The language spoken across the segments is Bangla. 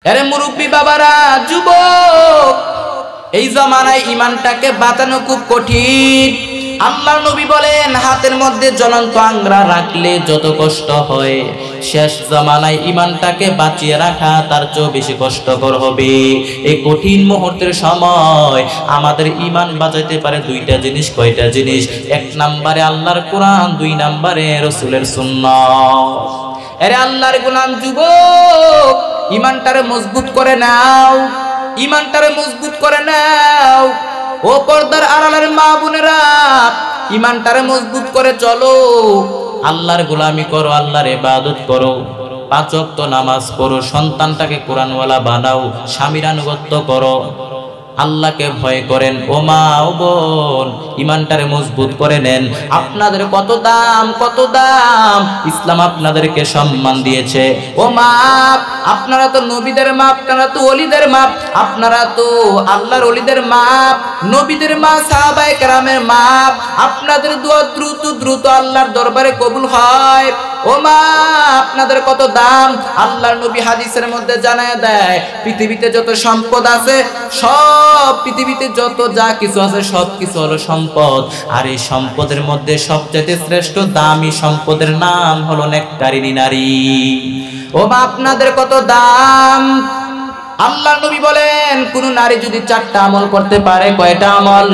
আরে মুরব্বী বাবারা, যুবক, এই জমানায় ঈমানটাকে বাঁচানো খুব কঠিন। আল্লাহর নবী বলেন, হাতের মধ্যে জ্বলন্ত আংরা রাখলে যত কষ্ট হয়, শেষ জমানায় ঈমানটাকে বাঁচিয়ে রাখা তার চেয়েও বেশি কষ্টকর হবে। এই কঠিন মুহূর্তের সময় আমাদের ঈমান বাঁচাইতে পারে দুইটা জিনিস। কয়টা জিনিস? এক নম্বরে আল্লাহর কোরআন, দুই নম্বরে রাসূলের সুন্নাত। আরে আল্লাহর গোলাম যুবক, ঈমানটারে মজবুত করে নাও, ঈমানটারে মজবুত করে নাও। ও পর্দার আড়ালের মা বোনেরা, ঈমানটারে মজবুত করে চলো। আল্লাহর গোলামি করো, আল্লাহর ইবাদত করো, 5 ওয়াক্ত নামাজ পড়ো, সন্তানটাকে কোরআনওয়ালা বানাও, স্বামীর আনুগত্য করো, আল্লাহকে ভয় করেন। ও মা ও বোন, ঈমানটারে মজবুত করে নেন। আপনাদের কত দাম, কত দাম! ইসলাম আপনাদেরকে সম্মান দিয়েছে। ও মা, আপনারা তো নবীদের মা, আপনারা তো ওলিদের মা, আপনারা তো আল্লাহর ওলিদের মা, নবীদের মা, সাহাবায়ে কেরামের মা। আপনাদের দোয়া দ্রুত দ্রুত আল্লাহর দরবারে কবুল হয়। ও মা, আপনাদের কত দাম! আল্লাহর নবী হাদিসের মধ্যে জানায় দেয়, পৃথিবীতে যত সম্পদ আছে, সব পৃথিবীতে যত যা কিছু আছে সব কিছু হলো সম্পদ। আর এই সম্পদের মধ্যে সবচেয়ে শ্রেষ্ঠ দামি সম্পদের নাম হলো নেককারিনী নারী। ও মা, আপনাদের কত দাম! আল্লাহর নবী বলেন, কোন নারী যদি 4টা আমল করতে পারে, কয়টা আমল?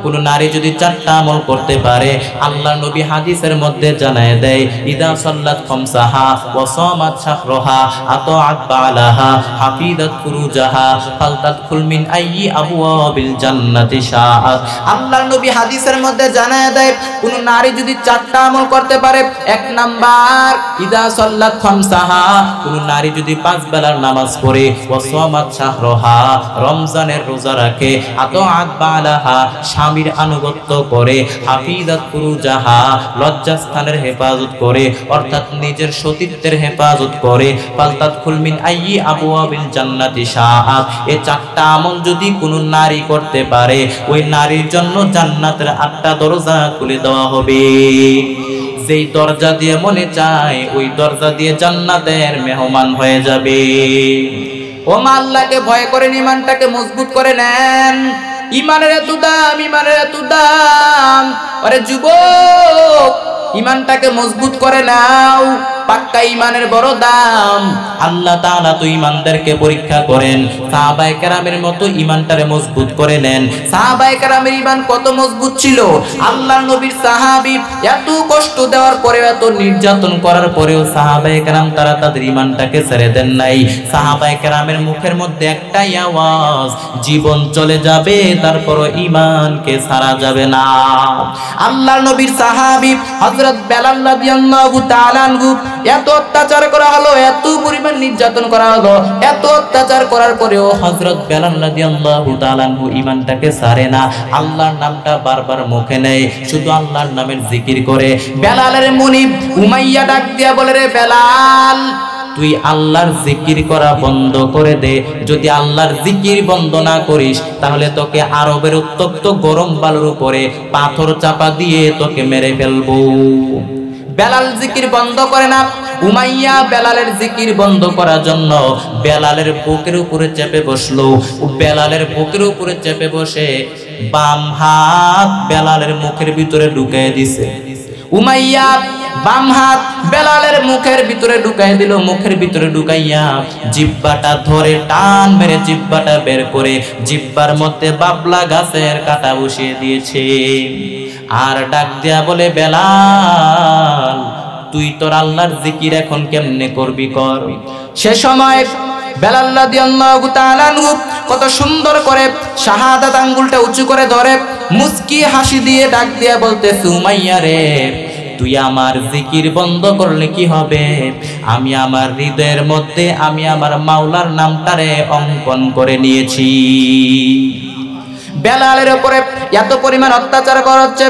কোন নারী যদি 4টা আমল করতে পারে, আল্লাহর নবী হাদিসের মধ্যে জানায় দেয়, ইদা সাল্লাত খামসাহা ওয়া সামাত শাহরাহা আতাআত বালাহা হাফিজাত ফুরুজাহা ফালতাদখুল মিন আইয়ি আবওয়াবিল জান্নাতি শাআত। আল্লাহর নবী হাদিসের মধ্যে জানায় দেয়, কোন নারী যদি 4টা আমল করতে পারে, 1 নাম্বার ইদা সাল্লাত খামসাহা, কোন নারী যদি 5 বেলার নামাজ পড়ে, ওয়া সামাত শাহরাহা, রমজানের রোজা রাখে, আতাআত বালাহা, স্বামীর আনুগত্য করে, হাফিজাত ফুরুজাহা, লজ্জাস্থানের হেফাজত করে, অর্থাৎ নিজের সতীত্বের হেফাজত করে, ফালতাদখুল মিন আইয়ি আবওয়াবিল জান্নাতি শাআত। এই 4টা আমল যদি কোন নারী করতে পারে, ওই নারীর জন্য জান্নাতের 8টা দরজা খুলে দেওয়া হবে। যেই দরজা দিয়ে মনে চায়, ওই দরজা দিয়ে জান্নাতের মেহমান হয়ে যাবে। ও মা, আল্লাহকে ভয় করেন, ঈমানটাকে মজবুত করে নেন। ঈমানের এত দাম, ঈমানের এত দাম। আরে যুবক, ঈমানটাকে মজবুত করে নাও, পাক্কা ঈমানের বড় দাম। আল্লাহ তাআলা তো ঈমানদারকে পরীক্ষা করেন। সাহাবায়ে কেরামের মতো ঈমানটারে মজবুত করে নেন। সাহাবায়ে কেরামের ঈমান কত মজবুত ছিল! আল্লাহর নবীর সাহাবী এত কষ্ট দেওয়ার পরেও, এত নির্যাতন করার পরেও সাহাবায়ে কেরাম তারা তাদের ঈমানটাকে ছেড়ে দেন নাই। সাহাবায়ে কেরামের মুখের মধ্যে একটাই আওয়াজ, জীবন চলে যাবে তারপরও ঈমানকে ছাড়া যাবে না। আল্লাহর নবীর সাহাবী হযরত বেলাল রাদিয়াল্লাহু তাআলা আনহু এত অত্যাচার করা হলো, এত পরিমাণ নির্যাতন করা হলো, এত অত্যাচার করার পরেও হযরত বেলাল রাদিয়াল্লাহু তাআলা আনহু ঈমানটাকে ছাড়ে না। আল্লাহর নামটা বারবার মুখে নেয়, শুধু আল্লাহর নামের জিকির করে। বেলালের মুনিব উমাইয়া ডাক দিয়া বলে, রে বেলাল, তুই আল্লাহর জিকির করা বন্ধ করে দে। যদি আল্লাহর জিকির বন্ধ না করিস, তাহলে তোকে আরবের উত্তপ্ত গরম বালুর উপরে পাথর চাপা দিয়ে তোকে মেরে ফেলবো। বেলাল জিকির বন্ধ করে না। উমাইয়া বেলালের জিকির বন্ধ করার জন্য বেলালের বুকের উপরে চেপে বসলো। বেলালের বুকের উপরে চেপে বসে বাম হাত বেলালের মুখের ভিতরে ঢুকিয়ে দিছে। উমাইয়া বাম হাত বেলালের মুখের ভিতরে ঢুকাই দিল। মুখের ভিতরে ঢুকাইয়া জিহ্বাটা ধরে টান মেরে জিহ্বাটা বের করে জিহ্বার মধ্যে বাবলা গাছের কাঁটা বসিয়ে দিয়েছে। আর ডাক দেয়া বলে, বেলাল, তুই তোর আল্লাহর জিকির এখন কেমনে করবি কর। সে সময় বেলাল রাদিয়াল্লাহু তাআলা আনহু কত সুন্দর করে শাহাদাত আঙ্গুলটা উঁচু করে ধরে মুস্কি হাসি দিয়ে ডাক দিয়া বলতেছে, উমাইয়া রে, তুই আমার জিকির বন্ধ করলে কি হবে? আমি আমার হৃদয়ের মধ্যে আমি আমার মাওলার নামটারে অঙ্কন করে নিয়েছি। বেলালের উপরে এত পরিমাণ অত্যাচার করা হচ্ছে,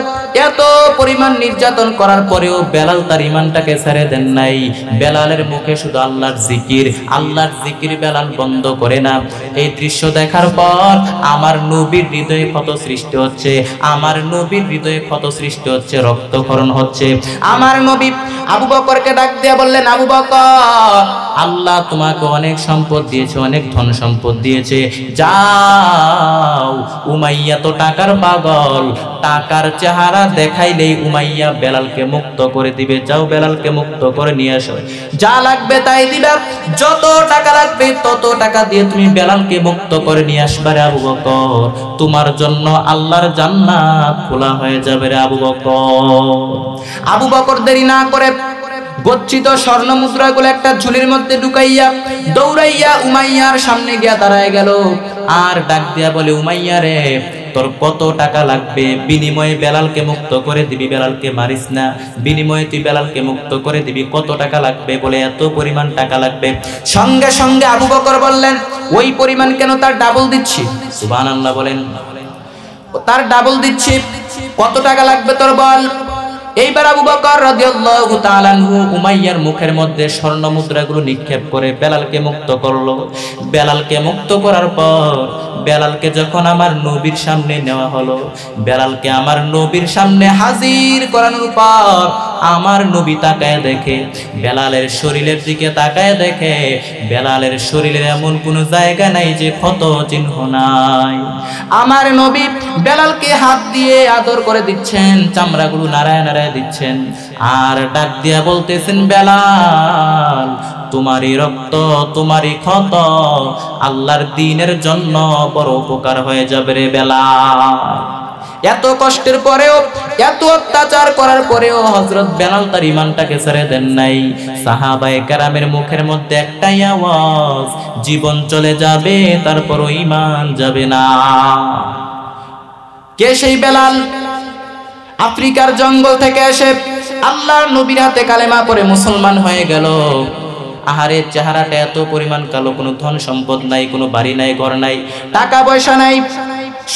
এত পরিমাণ নির্যাতন করার পরেও বেলাল তার ঈমানটাকে ছেড়ে দেন নাই। বেলালের মুখে শুধু আল্লাহর জিকির, আল্লাহর জিকির বেলাল বন্ধ করে না। এই দৃশ্য দেখার পর আমার নবীর হৃদয়ে ক্ষত সৃষ্টি হচ্ছে, আমার নবীর হৃদয়ে ক্ষত সৃষ্টি হচ্ছে, রক্তক্ষরণ হচ্ছে। আমার নবী আবু বকরকে ডাক দিয়ে বললেন, আবু বকর, আল্লাহ তোমাকে অনেক সম্পদ দিয়েছে, অনেক ধন সম্পদ দিয়েছে, যাও। উমাইয়া তো টাকার পাগল, টাকার চেহারা দেখাইলেই উমাইয়া বেলালকে মুক্ত করে দিবে। যাও বেলালকে মুক্ত করে নিয়ে আসো, যা লাগবে তাই দিবা, যত টাকা লাগবে তত টাকা দিয়ে তুমি বেলালকে মুক্ত করে নিয়ে আসবে রে আবু বকর। তোমার জন্য আল্লাহর জান্নাত খোলা হয়ে যাবে রে আবু বকর। আবু বকর দেরি না করে গচ্ছিত স্বর্ণ মুদ্রাগুলো একটা ঝুলির মধ্যে ঢুকাইয়া দৌড়াইয়া উমাইয়ার সামনে গিয়া দাঁড়ায় গেল, আর ডাক দিয়া বলে, উমাইয়া রে, তোর কত টাকা লাগবে? বিনিময়ে বেলালকে মুক্ত করে দিবি, বেলালকে মারিস না, বিনিময়ে তুই বেলালকে মুক্ত করে দিবি, কত টাকা লাগবে? বলে এত পরিমাণ টাকা লাগবে। সঙ্গে সঙ্গে আবু বকর বললেন, ওই পরিমাণ কেন, তার ডাবল দিচ্ছি। সুবহানাল্লাহ বলেন, তার ডাবল দিচ্ছি, কত টাকা লাগবে তোর বল। এইবার আবু বকর রাদিয়াল্লাহু তাআলা আনহু উমাইয়ার মুখের মধ্যে স্বর্ণ মুদ্রাগুলো নিক্ষেপ করে বেলালকে মুক্ত করলো। বেলালকে মুক্ত করার পর বেলালকে যখন আমার নবীর সামনে নেওয়া হলো, বেলালকে আমার নবীর সামনে হাজির করানোর পর আমার নবী তাকায় দেখে, বেলালের শরীরের দিকে তাকায় দেখে, বেলালের শরীরের এমন কোনো জায়গা নাই যে ক্ষত চিহ্ন নাই। আমার নবী বেলালকে হাত দিয়ে আদর করে দিচ্ছেন, চামড়াগুলো নাড়ায় নাড়ায় দিচ্ছেন, আর ডাক দিয়া বলতেছেন, বেলাল, তোমারই রক্ত, তোমারই ক্ষত আল্লাহর দ্বীনের জন্য বড় উপকার হয়ে যাবে রে বেলাল। এত কষ্টের পরেও, এত অত্যাচার করার পরেও হযরত বেলাল তার ঈমানটাকে ছেড়ে দেন নাই। সাহাবায়ে কেরামের মুখের মধ্যে একটাই আওয়াজ, জীবন চলে যাবে তারপরও ঈমান যাবে না। কে সেই বেলাল? আফ্রিকার জঙ্গল থেকে এসে আল্লাহর নবীর হাতে কালেমা পড়ে মুসলমান হয়ে গেল। আহারে, চেহারাটা এত পরিমাণ কালো, কোনো ধন সম্পদ নাই, কোনো বাড়ি নাই, ঘর নাই, টাকা পয়সা নাই,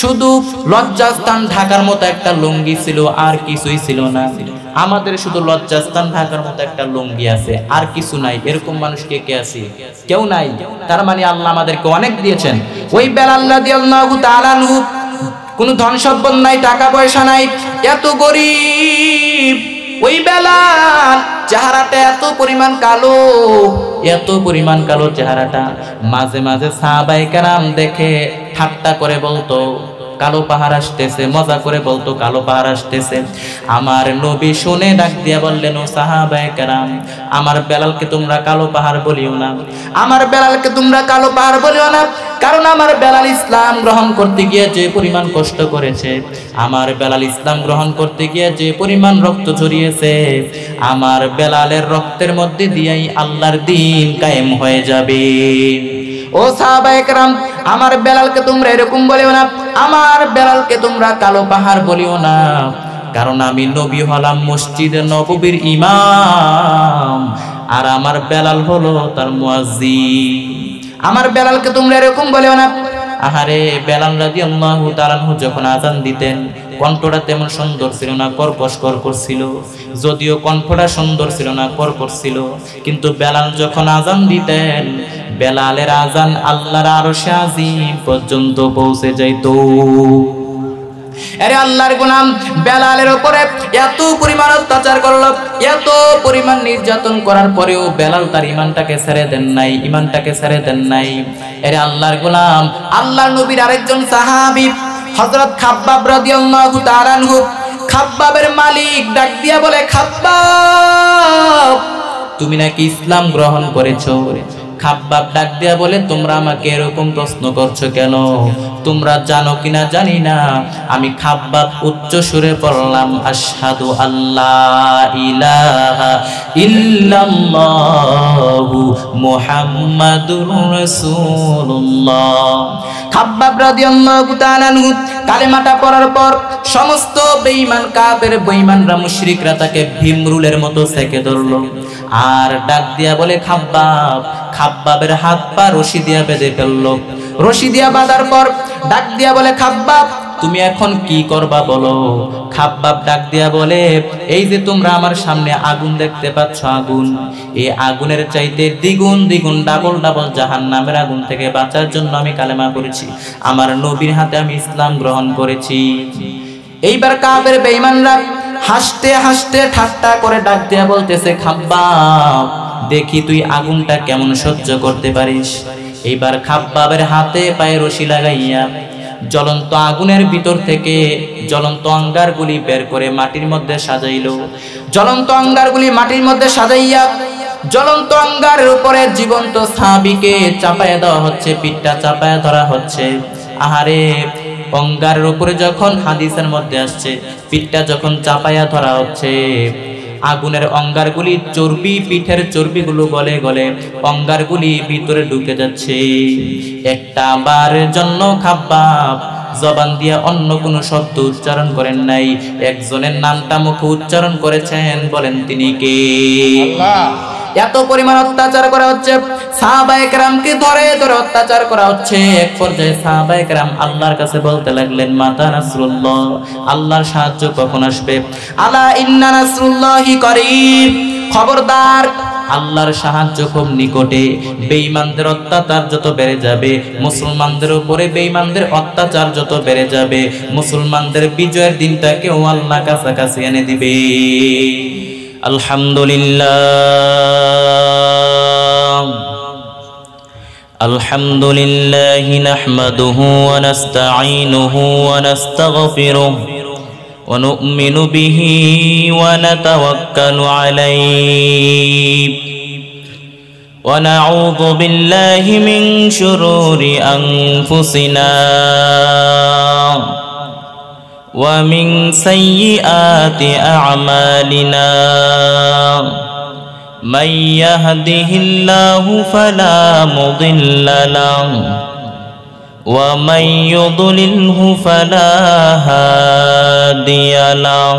শুধু লজ্জাস্থান ঢাকার মতো একটা লুঙ্গি ছিল, আর কিছুই ছিল না। আমাদের শুধু লজ্জাস্থান ঢাকার মতো একটা লুঙ্গি আছে, আর কিছু নাই। এরকম মানুষ কে কে আছে? কেউ নাই। তার মানে আল্লাহ আমাদেরকে অনেক দিয়েছেন। ওই বেলাল রাদিয়াল্লাহু তাআলা আনহু, কোনো ধন সম্পদ নাই, টাকা পয়সা নাই, এত গরিব। ওই বেলাল চেহারাটা এত পরিমাণ কালো, এত পরিমাণ কালো চেহারাটা, মাঝে মাঝে সাহাবায়ে কেরাম দেখে ঠাট্টা করে বলতো, কালো পাহাড় আসতেছে, মজা করে বলতো, কালো পাহাড় আসতেছে। আমার নবী শুনে ডাক দিয়া বললেন, ও সাহাবায়ে কেরাম, আমার বেলালকে তোমরা কালো পাহাড় বলিও না, আমার বেলালকে তোমরা কালো পাহাড় বলিও না, কারণ আমার বেলাল ইসলাম গ্রহণ করতে গিয়ে যে পরিমাণ কষ্ট করেছে, আমার বেলাল ইসলাম গ্রহণ করতে গিয়ে যে পরিমাণ রক্ত ঝরিয়েছে, আমার বেলালের রক্তের মধ্যে দিয়েই আল্লাহর দ্বীন কায়েম হয়ে যাবে। ও সাহাবায়ে কেরাম, আমার বেলালকে তোমরা এরকম বলিও না, আমার বেলালকে তোমরা কালো পাহাড় বলিও না, কারণ আমি নবী হলাম মসজিদে নববীর ইমাম, আর আমার বেলাল হলো তার মুয়াজ্জিন। আমার বেলালকে তোমরা এরকম বলিও না। আহারে, বেলাল রাদিয়াল্লাহু তাআলা আনহু যখন আযান দিতেন, কণ্ঠটা তেমন সুন্দর ছিল না, কর্কশ কর্কশ ছিল। যদিও কণ্ঠটা সুন্দর ছিল না, কর্কশ ছিল, কিন্তু বেলাল যখন আযান দিতেন, বেলালের আযান আল্লাহর আরশে আজিম পর্যন্ত পৌঁছে যাইত। আরে আল্লাহর গোলাম বেলালের উপরে এত পরিমাণ অত্যাচার করলো, এত পরিমাণ নির্যাতন করার পরেও বেলাল তার ঈমানটাকে ছেড়ে দেন নাই, ঈমানটাকে ছেড়ে দেন নাই। আরে আল্লাহর গোলাম, আল্লাহর নবীর আরেকজন সাহাবী হযরত খাব্বাব রাদিয়াল্লাহু তাআলা আনহু, খাব্বাবের মালিক ডাক দিয়া বলে, খাব্বাব, তুমি নাকি ইসলাম গ্রহণ করেছো? খাব্বাব ডাক দিয়া বলে, তোমরা আমাকে এরকম প্রশ্ন করছো কেন? তোমরা জানো কিনা জানি না, আমি খাব্বাব উচ্চ সুরে পড়লাম, আশহাদু আল্লাহ ইলাহা ইল্লাল্লাহু মুহাম্মাদুর রাসূলুল্লাহ। খাব্বাব রাদিয়াল্লাহু তাআলা আনহু কালেমাটা পড়ার পর সমস্ত বেঈমান কাফের, বেঈমানরা, মুশরিকরা তাকে ভীমরুলের মতো সেকে ধরলো, আর ডাক দিয়া বলে, খাব্বাব। খাব্বাবের হাত পা রশি দিয়া বেঁধে ফেললো। রশি দিয়া বাঁধার পর ডাক দিয়া বলে, খাব্বাব, তুমি এখন কি করবা বলো? খাব্বাব ডাক দিয়া বলে, এই যে তোমরা আমার সামনে আগুন দেখতে পাচ্ছ, আগুন, এই আগুনের চাইতে দ্বিগুণ দ্বিগুণ ডাবল ডাবল জাহান্নামের আগুন থেকে বাঁচার জন্য আমি কালেমা করেছি, আমার নবীর হাতে আমি ইসলাম গ্রহণ করেছি। এইবার কাফের বেঈমানরা হাসতে হাসতে ঠাট্টা করে ডাক দিয়া বলতেছে, খাব্বাব, দেখি তুই আগুনটা কেমন সহ্য করতে পারিস। এইবার খাব্বাবের হাতে পায়ে রশি লাগাইয়া জ্বলন্ত আগুনের ভিতর থেকে জ্বলন্ত অঙ্গারগুলি বের করে মাটির মধ্যে সাজাইলো। জ্বলন্ত অঙ্গারগুলি মাটির মধ্যে সাজাইয়া জ্বলন্ত অঙ্গারের উপরে জীবন্ত সাহাবীকে চাপায়া দেওয়া হচ্ছে, পিঠটা চাপায়া ধরা হচ্ছে। আহারে, অঙ্গারের উপরে যখন হাদিসের মধ্যে আসছে পিঠটা যখন চাপায়া ধরা হচ্ছে, আগুনের অঙ্গারগুলি চর্বি, পিঠের চর্বিগুলো গলে গলে অঙ্গারগুলি ভিতরে ঢুকে যাচ্ছে। একটা বারের জন্য খাব্বাব জবান দিয়া অন্য কোনো শব্দ উচ্চারণ করেন নাই, একজনের নামটা মুখে উচ্চারণ করেছেন। বলেন তিনি কে? আল্লাহ। এত পরিমাণ অত্যাচার করা হচ্ছে, সাহাবায়ে কেরামকে ধরে ধরে অত্যাচার করা হচ্ছে। এক পর্যায়ে সাহাবায়ে কেরাম আল্লাহর কাছে বলতে লাগলেন, মাতা নাসরুল্লাহ, আল্লাহর সাহায্য কখন আসবে? আলা ইন্না নাসরুল্লাহি করিব, খবরদার আল্লাহর সাহায্য খুব নিকটে। বেঈমানদের অত্যাচার যত বেড়ে যাবে, মুসলমানদের উপরে বেঈমানদের অত্যাচার যত বেড়ে যাবে, মুসলমানদের বিজয়ের দিনটাকেও আল্লাহ কাছাকাছি এনে দিবে। আলহামদুলিল্লাহ আলহামদুলিল্লাহি নাহমাদুহু ওয়া নাস্তাঈনুহু ওয়া নাস্তাগফিরুহু ওয়া নু'মিনু বিহি ওয়া নাতাওয়াক্কালু আলাইহি ওয়া নাউযু বিল্লাহি মিন শুরুরি আনফুসিনা ومن سيئات أعمالنا من يهده الله فلا مضل له ومن يضلله فلا هادي له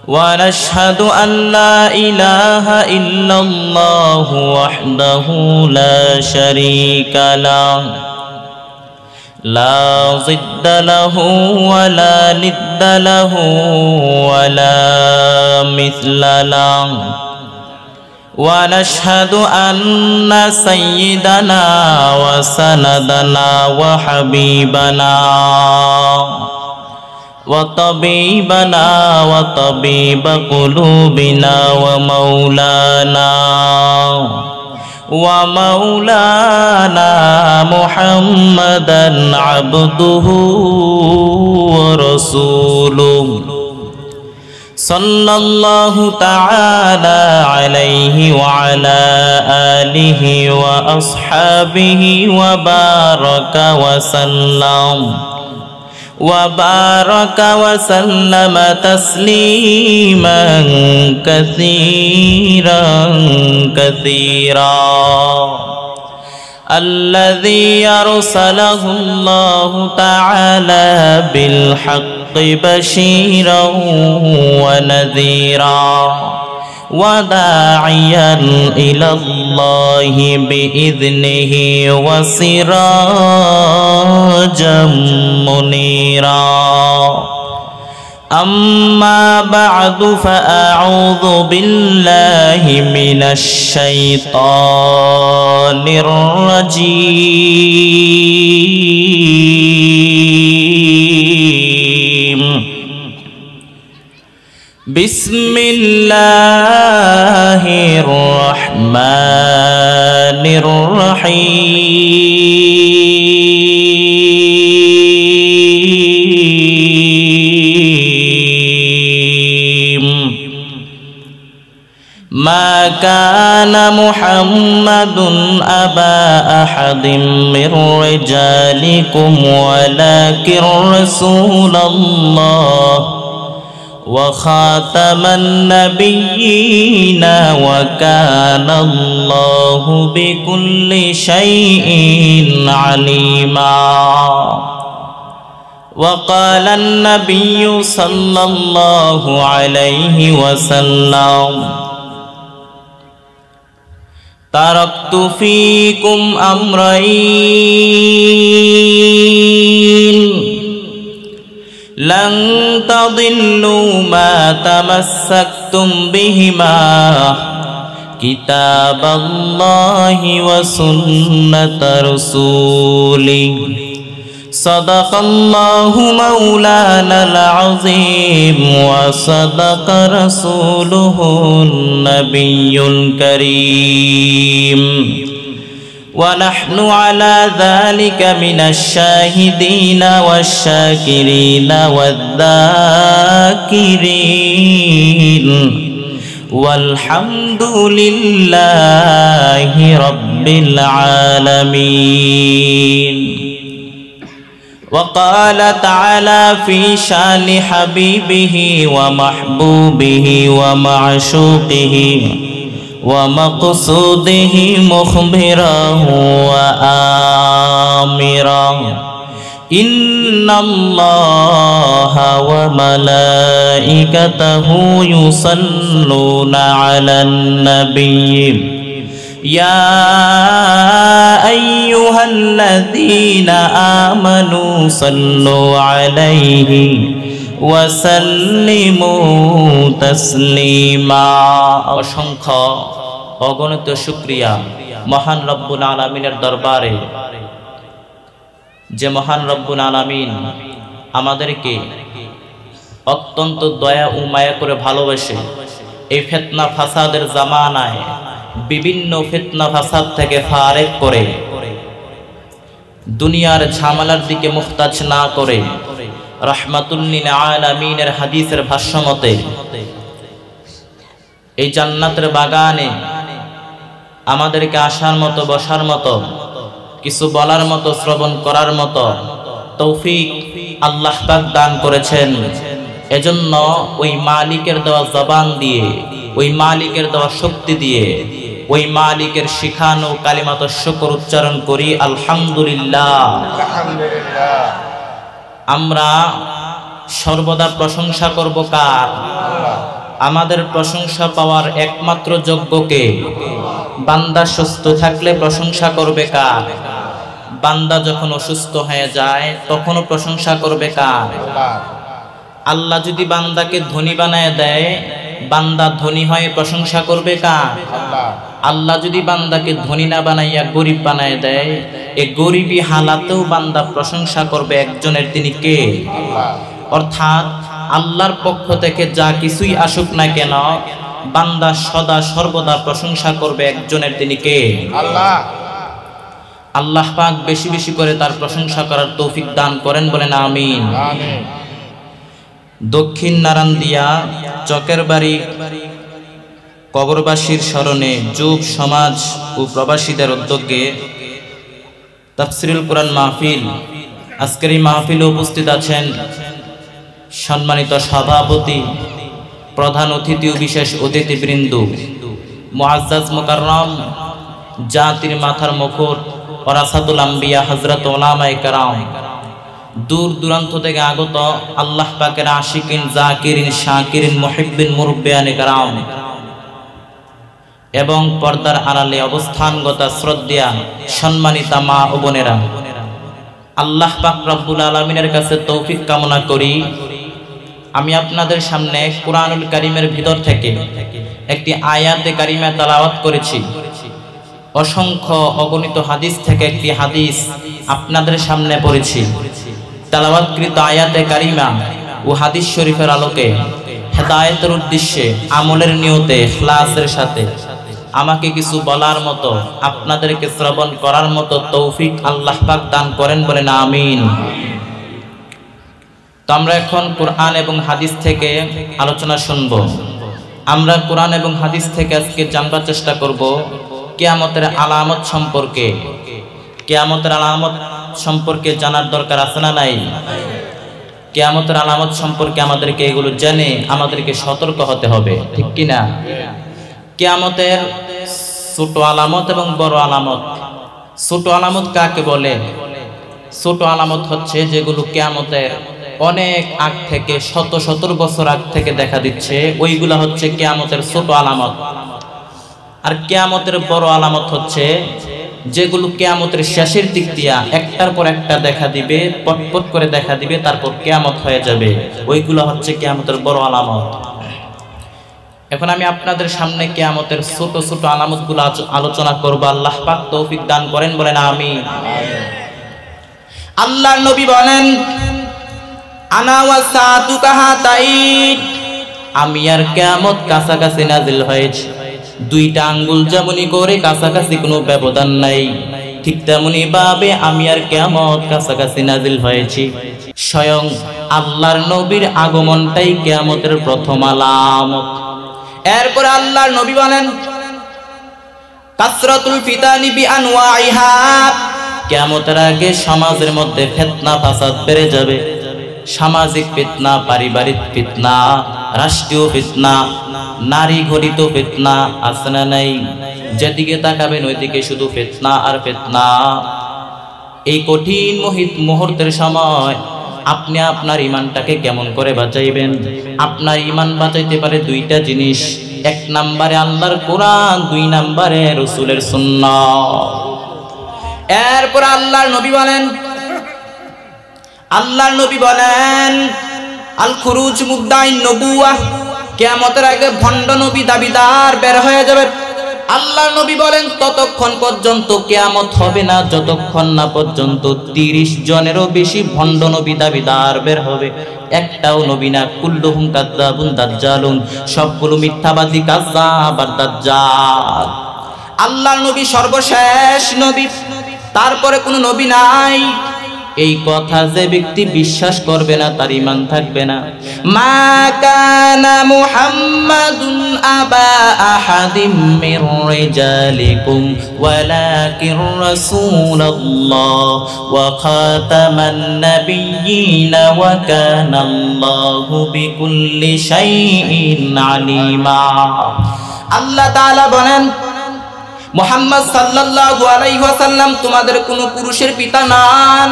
ونشهد أن لا إله إلا الله وحده لا شريك له لا ضد له ولا ند له ولا مثل له ونشهد أن سيدنا وسندنا وحبيبنا وطبيبنا وطبيب قلوبنا ومولانا محمدا عبده ورسوله صلى الله تعالى عليه وعلى آله وأصحابه وبارك وسلم تسليما كثيرا الذي أرسله الله تعالى بالحق بشيرا ونذيرا وداعيا إلى الله بإذنه وسراجا منيرا أما بعد فأعوذ بالله من الشيطان الرجيم بسم الله الرحمن الرحيم ما كان محمد أبا أحد من رجالكم ولكن رسول الله وخاتم النبيين وكان الله بكل شيء عليما وقال النبي صلى الله عليه وسلم تركت فيكم أمرين لن تضلوا ما تمسكتم بهما كتاب الله وسنة رسوله صدق مولانا العظيم وصدق رسوله النبي الكريم ونحن على ذلك من الشاهدين والشاكرين والذاكرين والحمد لله رب العالمين. وقال تعالى في شان حبيبه ومحبوبه ومعشوقه ومقصوده مخبرا وآمرا إن الله وملائكته يصلون على النبي يا أيها الذين آمنوا صلوا عليه وسلموا تسليما. অসংখ্য অগণিত শুকরিয়া মহান রব্বুল আলামিনের দরবারে, যে মহান রব্বুল আলামিন আমাদেরকে অত্যন্ত দয়া ও মায়া করে ভালোবেসে এই ফিতনা ফাসাদের জামানায় বিভিন্ন ফিতনা ফাসাদ থেকে ফারেক করে দুনিয়ার ঝামেলার দিকে মুখতাজ না করে রাহমাতুল লিল আলামিনের হাদিসের ভাষ্যমতে এই জান্নাতের বাগানে আমাদেরকে আসার মতো, বসার মতো, কিছু বলার মতো, শ্রবণ করার মতো তৌফিক আল্লাহ পাক দান করেছেন। এজন্য ওই মালিকের দেওয়া জবান দিয়ে, ওই মালিকের দেওয়া শক্তি দিয়ে, ওই মালিকের শিখানো কালিমাত শুকর উচ্চারণ করি আলহামদুলিল্লাহ। আমরা সর্বদা প্রশংসা করব কার? আমাদের প্রশংসা পাওয়ার একমাত্র যোগ্যকে। বান্দা সুস্থ থাকলে প্রশংসা করবে কার? বান্দা যখন অসুস্থ হয়ে যায় তখনও প্রশংসা করবে কার? আল্লাহ যদি বান্দাকে ধনী বানায় দেয়, বান্দা ধনী হয়ে প্রশংসা করবে কার? আল্লাহ যদি বান্দাকে ধনী না বানাইয়া গরিব বানায় দেয়, এই গরিবী হালাতেও বান্দা প্রশংসা করবে একজনের, তিনি কে? অর্থাৎ আল্লাহর পক্ষ থেকে যা কিছুই আসুক না কেন বান্দা সদা সর্বদা প্রশংসা করবে একজনের, তিনি কে? আল্লাহ। আল্লাহ পাক বেশি বেশি করে তার প্রশংসা করার তৌফিক দান করেন, বলেন আমিন। দক্ষিণ নারায়ণদিয়া চকের বাড়ি কবরবাসীর স্মরণে যুব সমাজ ও প্রবাসীদের উদ্যোগে তাফসিরুল কোরআন মাহফিল। আজকের এই মাহফিলে উপস্থিত আছেন সম্মানিত সভাপতি, প্রধান অতিথি ও বিশেষ অতিথিবৃন্দ, মুআজ্জাজ মুকাররম, জাতির মাথার মুকুট ওরাসাতুল আম্বিয়া হযরত উলামায়ে কেরাম, দূর দূরান্ত থেকে আগত আল্লাহ পাকের আশিকিন, জাকিরিন, শাকিরিন, মুহিব্বিন, মুরব্বিয়ানে কেরাম এবং পর্দার আড়ালে অবস্থানগত শ্রদ্ধা সম্মানিতা মা ও বোনেরা, আল্লাহ পাক রব্বুল আলামিনের কাছে তৌফিক কামনা করি আমি আপনাদের সামনে কুরআনুল কারীমের ভিতর থেকে একটি আয়াতে কারিমা তেলাওয়াত করেছি। অসংখ্য অগণিত হাদিস থেকে একটি হাদিস আপনাদের সামনে পড়েছি। তেলাওয়াতকৃত আয়াতে কারিমা ও হাদিস শরীফের আলোকে হেদায়েতের উদ্দেশ্যে, আমলের নিয়তে, ইখলাসের সাথে আমাকে কিছু বলার মতো, আপনাদেরকে শ্রবণ করার মতো তৌফিক আল্লাহ পাক দান করেন, বলেন আমিন। তো আমরা এখন কোরআন এবং হাদিস থেকে আলোচনা শুনব। আমরা কোরআন এবং হাদিস থেকে আজকে জানবার চেষ্টা করব কিয়ামতের আলামত সম্পর্কে। কিয়ামতের আলামত সম্পর্কে জানার দরকার আছে না নাই? কিয়ামতের আলামত সম্পর্কে আমাদেরকে এগুলো জেনে আমাদেরকে সতর্ক হতে হবে, ঠিক কি না? কিয়ামতের ছোট আলামত এবং বড় আলামত। ছোট আলামত কাকে বলে? ছোট আলামত হচ্ছে যেগুলো কিয়ামতের অনেক আগ থেকে, শত শত বছর আগ থেকে দেখা দিচ্ছে, ওইগুলা হচ্ছে কিয়ামতের ছোট আলামত। আর কিয়ামতের বড় আলামত হচ্ছে যেগুলো কিয়ামতের শেষের দিক দিয়া একটার পর একটা দেখা দিবে, পটপট করে দেখা দিবে, তারপর কিয়ামত হয়ে যাবে, ওইগুলো হচ্ছে কিয়ামতের বড় আলামত। এখন আমি আপনাদের সামনে কিয়ামতের ছোট ছোট আলামতগুলো আলোচনা করব। আল্লাহ পাক তৌফিক দান করেন, বলেন আমিন। আল্লাহর নবী বলেন আনা ওয়াসাতু কাহাতাইন, আমি আর কিয়ামত কাছাকাছি নাজিল হয়েছে। দুইটা আঙ্গুল যেমনি করে কাছাকাছি কোনো ব্যবধান নাই, ঠিক তেমনি ভাবে আমি আর কিয়ামত কাছাকাছি নাজিল হয়েছি। স্বয়ং আল্লাহর নবীর আগমনটাই কিয়ামতের প্রথম আলামত। এরপর আল্লাহর নবী বলেন কাসরাতুল ফিতানি বিআনওয়াইহা, কিয়ামতের আগে সমাজের মধ্যে ফিতনা ফাসাদ বেড়ে যাবে। সামাজিক ফিতনা, পারিবারিক ফিতনা, রাষ্ট্রীয় ফিতনা, নারী ঘটিত ফিতনা আছে না নাই? যেদিকে তাকাবেন ওইদিকে শুধু ফিতনা আর ফিতনা। এই কঠিন মুহূর্তের সময় আপনি আপনার ঈমানটাকে কেমন করে বাঁচাইবেন? আপনার ঈমান বাঁচাইতে পারে দুইটা জিনিস, এক নম্বরে আল্লাহর কোরআন, দুই নম্বরে রাসূলের সুন্নাহ। এরপর আল্লাহর নবী বলেন আল খুরুজ মুদ্দাইন নবুওয়াহ, কিয়ামতের আগে ভণ্ড নবী দাবিদার বের হয়ে যাবে। আল্লাহর নবী বলেন ততক্ষণ পর্যন্ত কিয়ামত হবে না যতক্ষণ না পর্যন্ত 30 জনেরও বেশি ভণ্ড নবী দাবিদার বের হবে। একটাও নবী না, কুল্লুহুম কাযযাবুন দাজ্জালুন, সবগুলো মিথ্যাবাদী কাযযাব আর দাজ্জাল। আল্লাহর নবী সর্বশেষ নবী, তারপরে কোনো নবী নাই। এই কথা যে ব্যক্তি বিশ্বাস করবে না তার ঈমান থাকবে না। মা কানা মুহাম্মাদুন আবা আহাদিম মির রিজালিকুম ওয়ালাকির রাসূলুল্লাহ ওয়া খাতামান নাবিয়্যিন ওয়া কানাল্লাহু বিকুল্লি শাইইন আলিমা। আল্লাহ তাআলা বলেন মুহাম্মদ সাল্লাল্লাহু আলাইহি ওয়াসাল্লাম তোমাদের কোনো পুরুষের পিতা নন,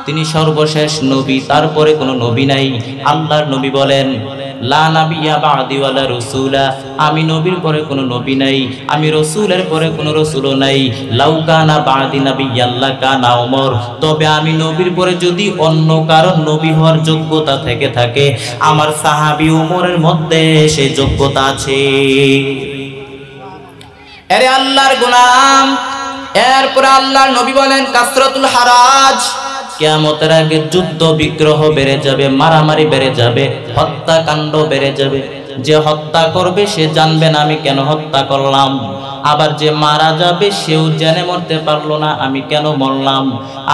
তিনি সর্বশেষ নবী, তারপরে কোনো নবী নাই। আল্লাহর নবী বলেন লা নাবিয়্যা বা'দি ওয়ালা রাসূলা, আমি নবীর পরে কোনো নবী নাই, আমি রাসূলের পরে কোনো রাসূলও নাই। লাউ কানা বা'দি নাবিয়্যান লাকানা উমর, তবে আমি নবীর পরে যদি অন্য কারণ নবী হওয়ার যোগ্যতা থেকে থাকে, আমার সাহাবী উমরের মধ্যে সেই যোগ্যতা আছে। আরে আল্লাহর গোলাম। এরপর আল্লাহর নবী বলেন কাসরাতুল হারাজ, কিয়ামতের আগে যুদ্ধ বিগ্রহ বেড়ে যাবে, মারামারি বেড়ে যাবে, হত্যাকাণ্ড বেড়ে যাবে। যে হত্যা করবে সে জানবে না আমি কেন হত্যা করলাম, আবার যে মারা যাবে সেও জেনে মরতে পারলো না আমি কেন মরলাম।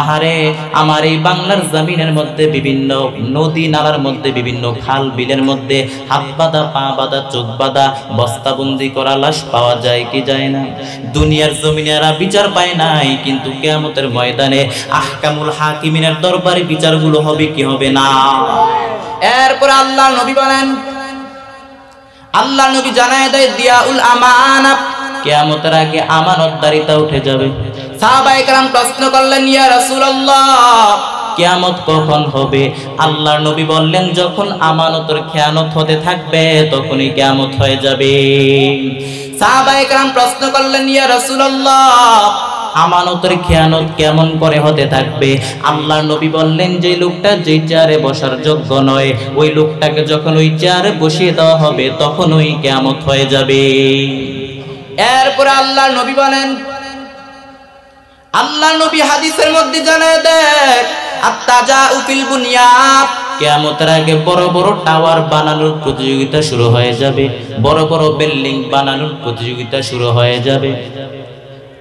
আহারে, আমার এই বাংলার জমিনের মধ্যে বিভিন্ন নদী নালার মধ্যে, বিভিন্ন খাল বিলের মধ্যে হাত বাঁধা, পা বাঁধা, চোখ বাঁধা, বস্তাবন্দি করা লাশ পাওয়া যায় কি যায় না? দুনিয়ার জমিনেরা বিচার পায় নাই, কিন্তু কিয়ামতের ময়দানে আহকামুল হাকিমিনের দরবারে বিচারগুলো হবে কি হবে না? এরপর আল্লাহর নবী বলেন, আল্লাহর নবী জানায় দেয় দিয়াউল আমানা, কিয়ামতের আগে আমানতদারিতা উঠে যাবে। সাহাবায়ে কেরাম প্রশ্ন করলেন ইয়া রাসূলুল্লাহ কিয়ামত কখন হবে? আল্লাহর নবী বললেন যখন আমানতের খেয়ানত হতে থাকবে তখনই কিয়ামত হয়ে যাবে। সাহাবায়ে কেরাম প্রশ্ন করলেন ইয়া রাসূলুল্লাহ আমানতের খেয়ানত কেমন করে হতে থাকবে? আল্লাহর নবী বললেন যে লোকটা যে চেয়ারে বসার যোগ্য নয় ওই লোকটাকে যখন ওই চেয়ারে বসিয়ে দেওয়া হবে তখন ওই কিয়ামত হয়ে যাবে। এরপর আল্লাহর নবী বলেন, আল্লাহর নবী হাদিসের মধ্যে জানায় দেন আত-তাজাউ ফিল বুনিয়ান, কিয়ামতের আগে বড় বড় টাওয়ার বানানোর প্রতিযোগিতা শুরু হয়ে যাবে, বড় বড় বিল্ডিং বানানোর প্রতিযোগিতা শুরু হয়ে যাবে।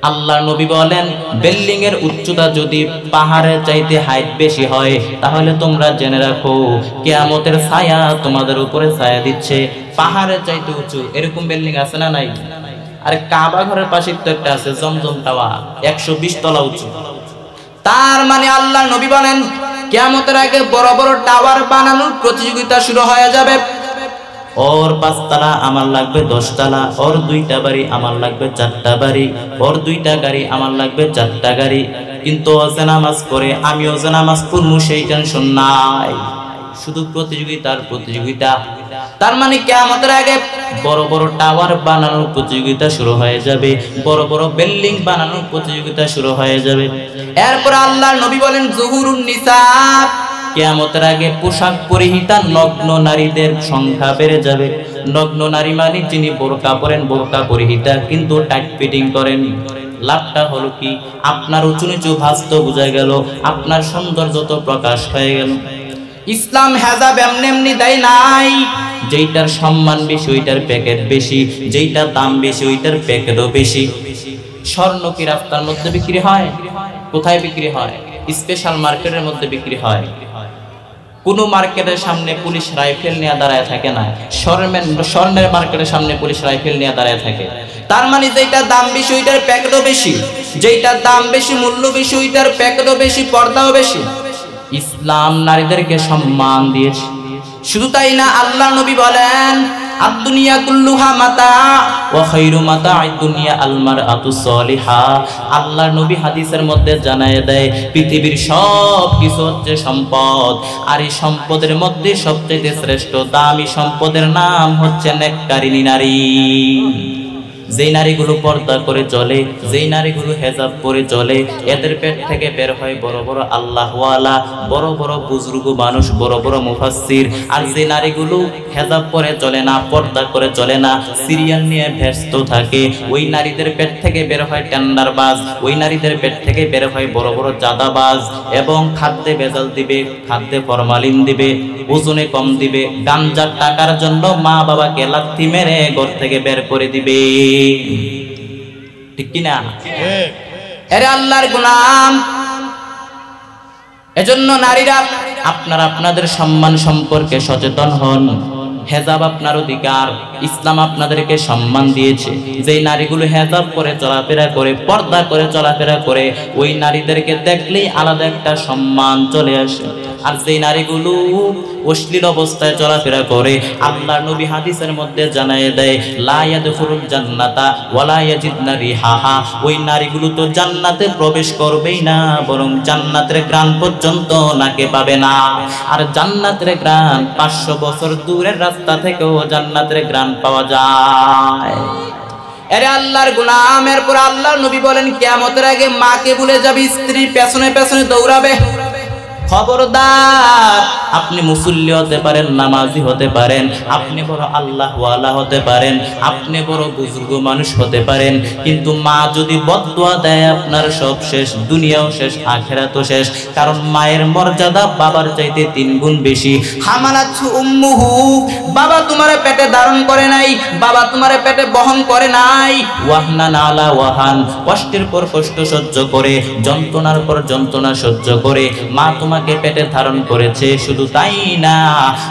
আল্লাহর নবী বলেন বিল্ডিং এর উচ্চতা যদি পাহাড়ের চাইতে হাইট বেশি হয় তাহলে তোমরা জেনে রাখো কিয়ামতের ছায়া তোমাদের উপরে ছায়া দিচ্ছে। পাহাড়ের চাইতে উঁচু এরকম বিল্ডিং আছে না নাই? আর কাবা ঘরের পাশে তো একটা আছে জমজম টাওয়ার, 120 তলা উঁচু। তার মানে আল্লাহর নবী বলেন কিয়ামতের আগে বড় বড় টাওয়ার বানানোর প্রতিযোগিতা শুরু হয়ে যাবে। ওর 5 তলা আমার লাগবে 10 তলা, ওর 2টা বাড়ি আমার লাগবে 4টা বাড়ি, ওর 2টা গাড়ি আমার লাগবে 4টা গাড়ি। কিন্তু ও যে নামাজ পড়ে আমিও যে নামাজ পড়বো সেই টেনশন নাই, শুধু প্রতিযোগিতার প্রতিযোগিতা। তার মানে কিয়ামতের আগে বড় বড় টাওয়ার বানানোর প্রতিযোগিতা শুরু হয়ে যাবে, বড় বড় বিল্ডিং বানানোর প্রতিযোগিতা শুরু হয়ে যাবে। এরপর আল্লাহর নবী বলেন যুহুরুন নিসা, কিয়ামতের আগে পোশাক পরিহিতা নগ্ন নারীদের সংখ্যা বেড়ে যাবে। নগ্ন নারী মানে যিনি বোরকা পরেন, বোরকা পরিহিতা কিন্তু টাইট ফিটিং করেন। লাভটা হলো কি? আপনার উঁচু নিচু ভাস্ত বোঝা গেল, আপনার সৌন্দর্য তো প্রকাশ হয়ে গেল। ইসলাম হেজাব এমনি এমনি দেয় নাই। যেইটার সম্মান বেশি ওইটার প্যাকেট বেশি, যেইটার দাম বেশি ওইটার প্যাকেটও বেশি। স্বর্ণ কি রাস্তার মধ্যে বিক্রি হয়? কোথায় বিক্রি হয়? স্পেশাল মার্কেটের মধ্যে বিক্রি হয়। কোনো মার্কেটের সামনে পুলিশ রাইফেল নিয়ে দাঁড়ায় থাকে না, স্বর্ণের মার্কেটের সামনে পুলিশ রাইফেল নিয়ে দাঁড়ায় থাকে। তার মানে যেইটার দাম বেশি ওইটার প্যাকেটও বেশি, যেইটার দাম বেশি মূল্য বেশি ওইটার প্যাকেটও বেশি, পর্দাও বেশি। ইসলাম নারীদেরকে সম্মান দিয়েছে। শুধু তাই না, আল্লাহ নবী বলেন আদ-দুনিয়া কুল্লুহা মাতা ওয়া খায়রু মাতা'আদ দুনিয়া আল মারআতু সালিহা। আল্লাহর নবী হাদিসের মধ্যে জানায় দেয় পৃথিবীর সব কিছু হচ্ছে সম্পদ, আর এই সম্পদের মধ্যে সবচেয়ে শ্রেষ্ঠ দামি সম্পদের নাম হচ্ছে নেককারিনী নারী। যেই নারীগুলো পর্দা করে চলে, যেই নারীগুলো হেজাব পরে চলে, এদের পেট থেকে বের হয় বড় বড় আল্লাহওয়ালা, বড় বড় বুজুর্গ মানুষ, বড় বড় মুফাসসির। আর যে নারীগুলো হেজাব পরে চলে না, পর্দা করে চলে না, সিরিয়াল নিয়ে ব্যস্ত থাকে, ওই নারীদের পেট থেকে বের হয় টেন্ডারবাজ, ওই নারীদের পেট থেকে বের হয় বড় বড় জাদাবাজ। এবং খাদ্যে ভেজাল দিবে, খাদ্যে ফরমালিন দিবে, ওজনে কম দিবে, গাঞ্জার টাকার জন্য মা বাবাকে লাথি মেরে ঘর থেকে বের করে দিবে। ঠিক কিনা? আরে আল্লাহর গোলাম, এজন্য নারীরা আপনারা আপনাদের সম্মান সম্পর্কে সচেতন হন। হেজাব আপনার অধিকার, ইসলাম আপনাদেরকে সম্মান দিয়েছে। যেই নারীগুলো হেজাব করে চলাফেরা করে, পর্দা করে চলাফেরা করে, ওই নারীদেরকে দেখলেই আলাদা একটা সম্মান চলে আসে। আর যেই নারীগুলো অশ্লীল অবস্থায় চলাফেরা করে, আল্লাহর নবী হাদিসের মধ্যে জানায় দেয় লা ইয়াদখুলুল জান্নাতা ওয়া লা ইয়াজিদনা রিহাহা। ওই নারীগুলো তো জান্নাতে প্রবেশ করবেই না, বরং জান্নাতের ঘ্রাণ পর্যন্ত নাকে পাবে না। আর জান্নাতের ঘ্রাণ 500 বছর দূরের রাস্তা থেকেও জান্নাতের ঘ্রাণ পাওয়া যায়। আরে আল্লাহর গোলাম, এরপর আল্লাহর নবী বলেন কিয়ামতের আগে মাকে ভুলে যাবে, স্ত্রী পেছনে পেছনে দৌড়াবে। খবরদার, আপনি মুসল্লি হতে পারেন, নামাজি হতে পারেন, আপনি বড় আল্লাহওয়ালা হতে পারেন, আপনি বড় বুজুর্গ মানুষ হতে পারেন, কিন্তু মা যদি বদদুয়া দেয় আপনার সব শেষ, দুনিয়াও শেষ, আখিরাতও শেষ। কারণ মায়ের মর্যাদা বাবার চাইতে 3 গুণ বেশি। হামালাতহু উম্মুহু, বাবা তোমারে পেটে ধারণ করে নাই, বাবা তোমারে পেটে বহন করে নাই। ওয়াহনান আলা ওয়াহান, কষ্টের পর কষ্ট সহ্য করে, যন্ত্রণার পর যন্ত্রণা সহ্য করে মা তোমাকে পেটে ধারণ করেছে। শুধু তাই না,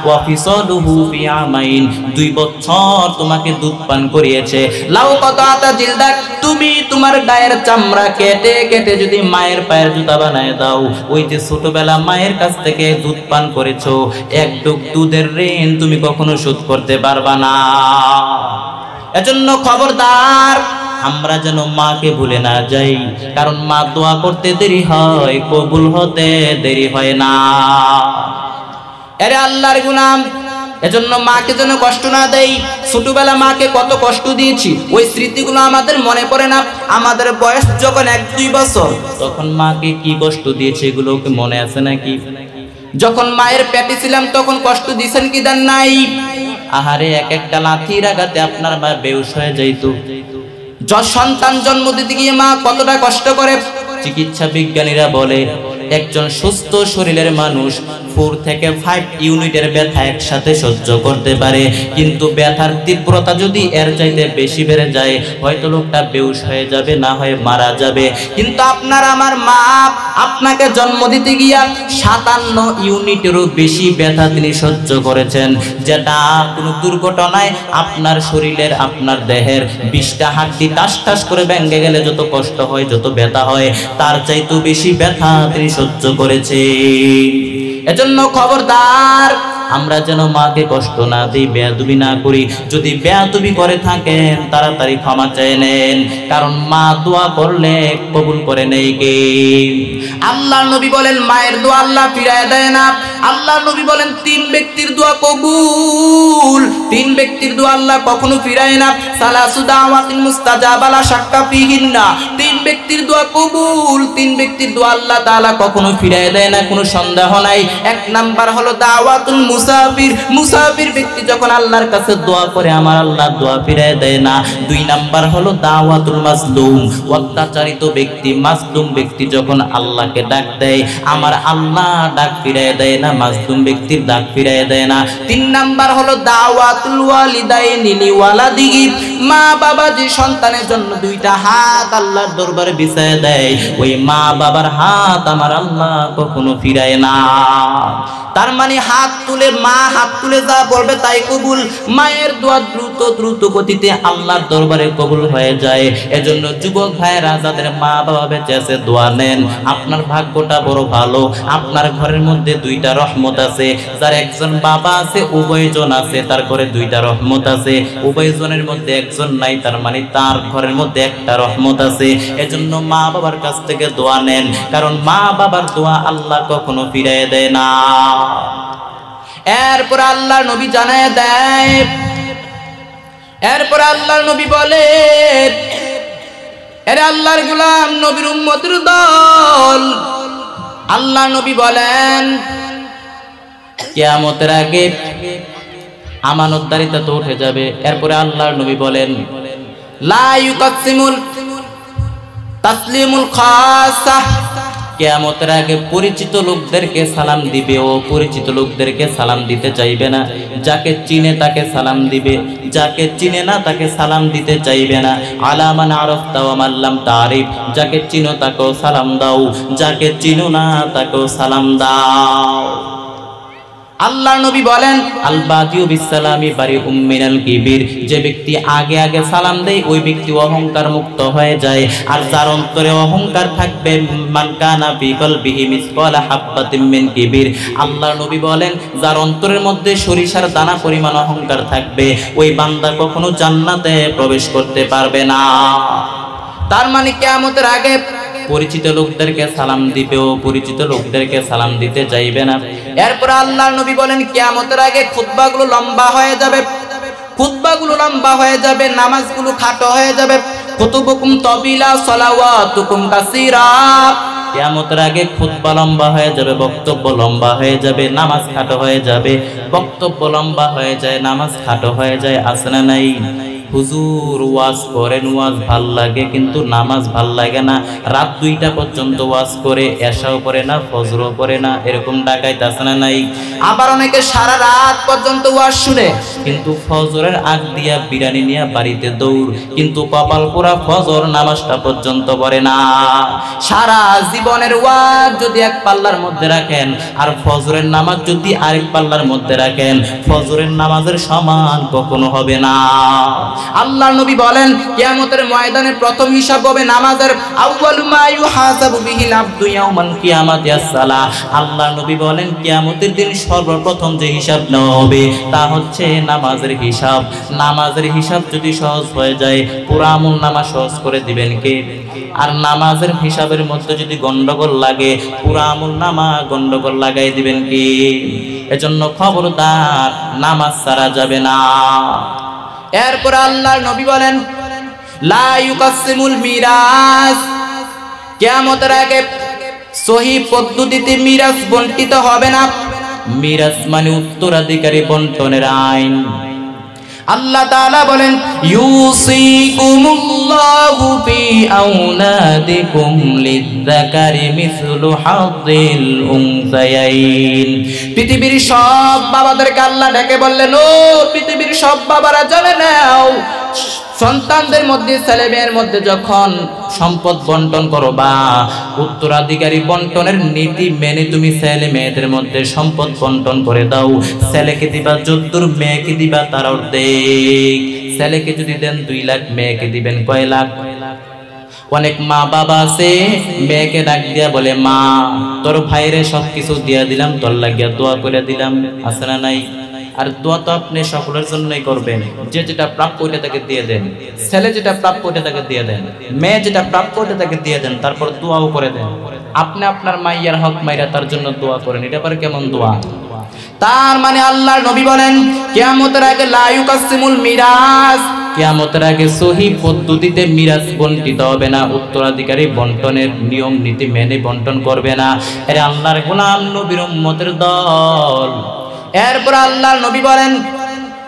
ওয়া ফিসালুহু ফি আমাইন, 2 বছর তোমাকে দুধ পান করিয়েছে। লাউ কাতাতা জিলদাক, তুমি তোমার গায়ের চামড়া কেটে কেটে যদি মায়ের পায়ের জুতা বানায় দাও, ওই যে ছোটবেলা মায়ের কাছ থেকে দুধ পান করেছো, এক ডুব দুধের ঋণ তুমি কখনো শোধ করতে পারবা না। এজন্য খবরদার, আমরা যেন মাকে ভুলে না যাই। কারণ মা দোয়া করতে দেরি হয়, কবুল হতে দেরি হয় না। আরে আল্লাহর গোলাম, এজন্য মাকে যেন কষ্ট না দেই। ছোটবেলা মাকে কত কষ্ট দিয়েছি, ওই স্মৃতিগুলো আমাদের মনে পড়ে না। আমাদের বয়স যখন 1-2 বছর, তখন মাকে কি কষ্ট দিয়েছে এগুলো কি মনে আছে নাকি? যখন মায়ের পেটে ছিলাম তখন কষ্ট দিয়েছেন কি দেন নাই? আহারে, এক একটা লাথির আঘাতে আপনার মা বেহুশ হয়ে যাইত। সন্তান জন্ম দিতে গিয়ে মা কতটা কষ্ট করে। চিকিৎসা বিজ্ঞানীরা বলে একজন সুস্থ শরীরের মানুষ 4 থেকে 5 ইউনিটের ব্যথা একসাথে সহ্য করতে পারে, কিন্তু ব্যথার তীব্রতা যদি এর চাইতে বেশি বেড়ে যায়, হয়তো লোকটা বেহুশ হয়ে যাবে, না হয় মারা যাবে। কিন্তু আপনার আমার মা আপনাকে জন্ম দিতে গিয়া 57 ইউনিটেরও বেশি ব্যথা তিনি সহ্য করেছেন, যেটা কোনো দুর্ঘটনায় আপনার শরীরের, আপনার দেহের 20টা হাড্ডি টাস টাস করে ভেঙে গেলে যত কষ্ট হয়, যত ব্যথা হয়, তার চাইতেও বেশি ব্যথা তিনি সহ্য করেছে। এজন্য খবরদার, আমরা যেন মাকে কষ্ট না দিই, বেয়াদবি না করি। যদি বেয়াদবি করে থাকেন তাড়াতাড়ি ক্ষমা চেয়ে নেন, কারণ মা দোয়া করলে কবুল করে নেই কে? আল্লাহর নবী বলেন মায়ের দোয়া আল্লাহ ফিরায় দেয় না। আল্লাহর নবী বলেন 3 ব্যক্তির দোয়া কবুল, 3 ব্যক্তির দোয়া আল্লাহ কখনো ফিরায় না। সালাসু দাওয়াতিন মুস্তাজাবা লা শাক্কা ফিহিন্না, 3 ব্যক্তির দোয়া কবুল, 3 ব্যক্তির দোয়া আল্লাহ তাআলা কখনো ফিরায় দেয় না, কোনো সন্দেহ নাই। 1 নাম্বার হলো দাওয়াতুল মুসাফির, মুসাফির ব্যক্তি যখন আল্লাহর কাছে দোয়া করে আমার আল্লাহ দোয়া ফিরায় দেয় না। 2 নাম্বার হলো দাওয়াতুল মাজলুম, অত্যাচারিত ব্যক্তি, মাজলুম ব্যক্তি যখন আল্লাহকে ডাক দেয় আমার আল্লাহ ডাক ফিরায় দেয় না, মাজলুম ব্যক্তির ডাক ফিরায় দেয় না। 3 নাম্বার হলো দাওয়াতুল ওয়ালিদাইনি লিওয়ালাদিহি, মা বাবা যে সন্তানের জন্য 2টা হাত আল্লাহর দরবারে বিছায় দেয় ওই মা বাবার হাত আমার আল্লাহ কখনো ফিরায় না। তার মানে হাত তুলে মা হাত তুলে যা বলবে তাই কবুল, মায়ের দোয়া দ্রুত দ্রুত গতিতে আল্লাহর দরবারে কবুল হয়ে যায়। এজন্য যুবক ভাইরা যাদের মা বাবা বেঁচে আছে দোয়া নেন, আপনার ভাগ্যটা বড় ভালো, আপনার ঘরের মধ্যে 2টা রহমত আছে। যার একজন বাবা আছে উভয়জন আছে তার ঘরে 2টা রহমত আছে, উভয়জনের মধ্যে একজন নাই তার মানে তার ঘরের মধ্যে একটা রহমত আছে। এজন্য মা বাবার কাছ থেকে দোয়া নেন, কারণ মা বাবার দোয়া আল্লাহ কখনো ফিরিয়ে দেয় না। এরপর আল্লাহর নবী জানায় দেয়, এরপর আল্লাহর নবী বলে এরে আল্লাহর গোলাম নবীর উম্মতের দল, আল্লাহ নবী বলেন কিয়ামতের আগে আমানতদারিতা তো উঠে যাবে। এরপরে আল্লাহর নবী বলেন লা ইউকাসিমুল তাসলিমুল খাসা, কিয়ামতের আগে পরিচিত লোকদেরকে সালাম দিবে, ও পরিচিত লোকদেরকে সালাম দিতে চাইবে না। যাকে চিনে তাকে সালাম দিবে, যাকে চিনে না তাকে সালাম দিতে চাইবে না। আলা মান আরাফতা ওয়া মান লাম তারিফ, যাকে চিনো তাকেও সালাম দাও, যাকে চিনো না তাকেও সালাম দাও। আল্লাহ নবী বলেন আল বাদিউ বিসসালামি বারিউম মিনাল কিবির, যে ব্যক্তি আগে আগে সালাম দেয় ওই ব্যক্তি অহংকার মুক্ত হয়ে যায়। আর যার অন্তরে অহংকার থাকবে মান কানা ফি কলবিহি মিসকালা হাববাতিন মিন কিবির, আল্লাহ নবী বলেন যার অন্তরের মধ্যে সরিষার দানা পরিমাণ অহংকার থাকবে ওই বান্দা কখনো জান্নাতে প্রবেশ করতে পারবে না। তার মানে কিয়ামতের আগে পরিচিত লোকদেরকে সালাম দিবে, ও পরিচিত লোকদেরকে সালাম দিতে চাইবে না। এরপর আল্লাহর নবী বলেন কিয়ামতের আগে খুতবাগুলো লম্বা হয়ে যাবে, খুতবাগুলো লম্বা হয়ে যাবে, নামাজগুলো খাটো হয়ে যাবে। খুতুবুকুম তাবিলা সালাওয়াতুকুম কাসীরা, কিয়ামতের আগে খুতবা লম্বা হয়ে যাবে, বক্তব্য লম্বা হয়ে যাবে, নামাজ খাটো হয়ে যাবে। বক্তব্য লম্বা হয়ে যায়, নামাজ খাটো হয়ে যায়, আছে না নাই? হুজুর ওয়াজ করেন, ওয়াজ ভাল লাগে কিন্তু নামাজ ভাল লাগে না, রাত 2টা পর্যন্ত ওয়াজ করে, এশাও করে না, ফজরও করে না, এরকম ডাকাইতে আছে না নাই? আবার অনেকে সারা রাত পর্যন্ত ওয়াজ শুনে কিন্তু ফজরের আগ দিয়া বিরানি নিয়ে বাড়িতে দৌড়, কিন্তু কপাল পোড়া ফজর নামাজটা পর্যন্ত পড়ে না। সারা জীবনের ওয়াজ যদি এক পাল্লার মধ্যে রাখেন আর ফজরের নামাজ যদি আরেক পাল্লার মধ্যে রাখেন, ফজরের নামাজের সমান কখনো হবে না। আল্লাহর নবী বলেন কিয়ামতের ময়দানে প্রথম হিসাব হবে নামাজের। আউয়ালু মা ইউহাসাবু বিহিল আবদু ইয়াউমাল কিয়ামাতি as-সালাহ, আল্লাহর নবী বলেন কিয়ামতের দিন সর্বপ্রথম যে হিসাব নেওয়া হবে তা হচ্ছে নামাজের হিসাব। নামাজের হিসাব যদি সহজ হয়ে যায় পুরো আমল নামা সহজ করে দিবেন কে? আর নামাজের হিসাবের মধ্যে যদি গন্ডগোল লাগে পুরো আমল নামা গন্ডগোল লাগাই দিবেন কে? এজন্য খবরদার নামাজ ছাড়া যাবে না। এরপর আল্লাহর নবী বলেন লা ইউকাসিমুল মিরাস, কিয়ামতের আগে সহিহ পদ্ধতিতে মিরাস বণ্টিত হবে না। মিরাস মানে উত্তরাধিকারী বণ্টনের আইন। আল্লাহ তাআলা বলেন ইউসিকুমুল্লাহু ফি আওলাদিকুম লিয-যাকারি মিসলু হাযিল উনসায়াইন। পৃথিবীর সব বাবাদেরকে আল্লাহ ডেকে বললেন ও পৃথিবীর সব বাবারা জেনে নাও, সন্তানদের মধ্যে ছেলে মেয়ের মধ্যে যখন সম্পদ বন্টন করো বা উত্তরাধিকারী বন্টনের নীতি মেনে তুমি ছেলে মেয়েদের মধ্যে সম্পদ বন্টন করে দাও। ছেলেকে দিবা যদ্দুর, মেয়েকে দিবা তার অর্ধেক। ছেলেকে যদি দেন 2 লাখ, মেয়েকে দিবেন কয় লাখ? অনেক মা বাবা আছে মেয়েকে ডাক দিয়া বলে মা তোর ভাইরে সবকিছু দিয়া দিলাম, তোর লাগিয়া দোয়া করে দিলাম, আছে না নাই? আর দোয়া তো আপনি সকলের জন্যই করবেন। যে যেটা প্রাপ্য ওইটা তাকে দিয়ে দেন, ছেলে যেটা প্রাপ্য ওইটা তাকে দিয়ে দেন, মেয়ে যেটা প্রাপ্য ওইটা তাকে দিয়ে দেন, তারপর দোয়াও করে দেন। আপনি আপনার মাইয়ার হক মাইরা তার জন্য দোয়া করেন, এটা পরে কেমন দোয়া? তার মানে আল্লাহর নবী বলেন কিয়ামতের আগে লা ইউকাসিমুল মিরাস, কিয়ামতের আগে সহি পদ্ধতিতে মিরাজ বন্টিত হবে না, উত্তরাধিকারী বন্টনের নিয়ম নীতি মেনে বন্টন করবে না। আরে আল্লাহর গোলাম নবীর উম্মতের দল। এরপর আল্লাহর নবী বলেন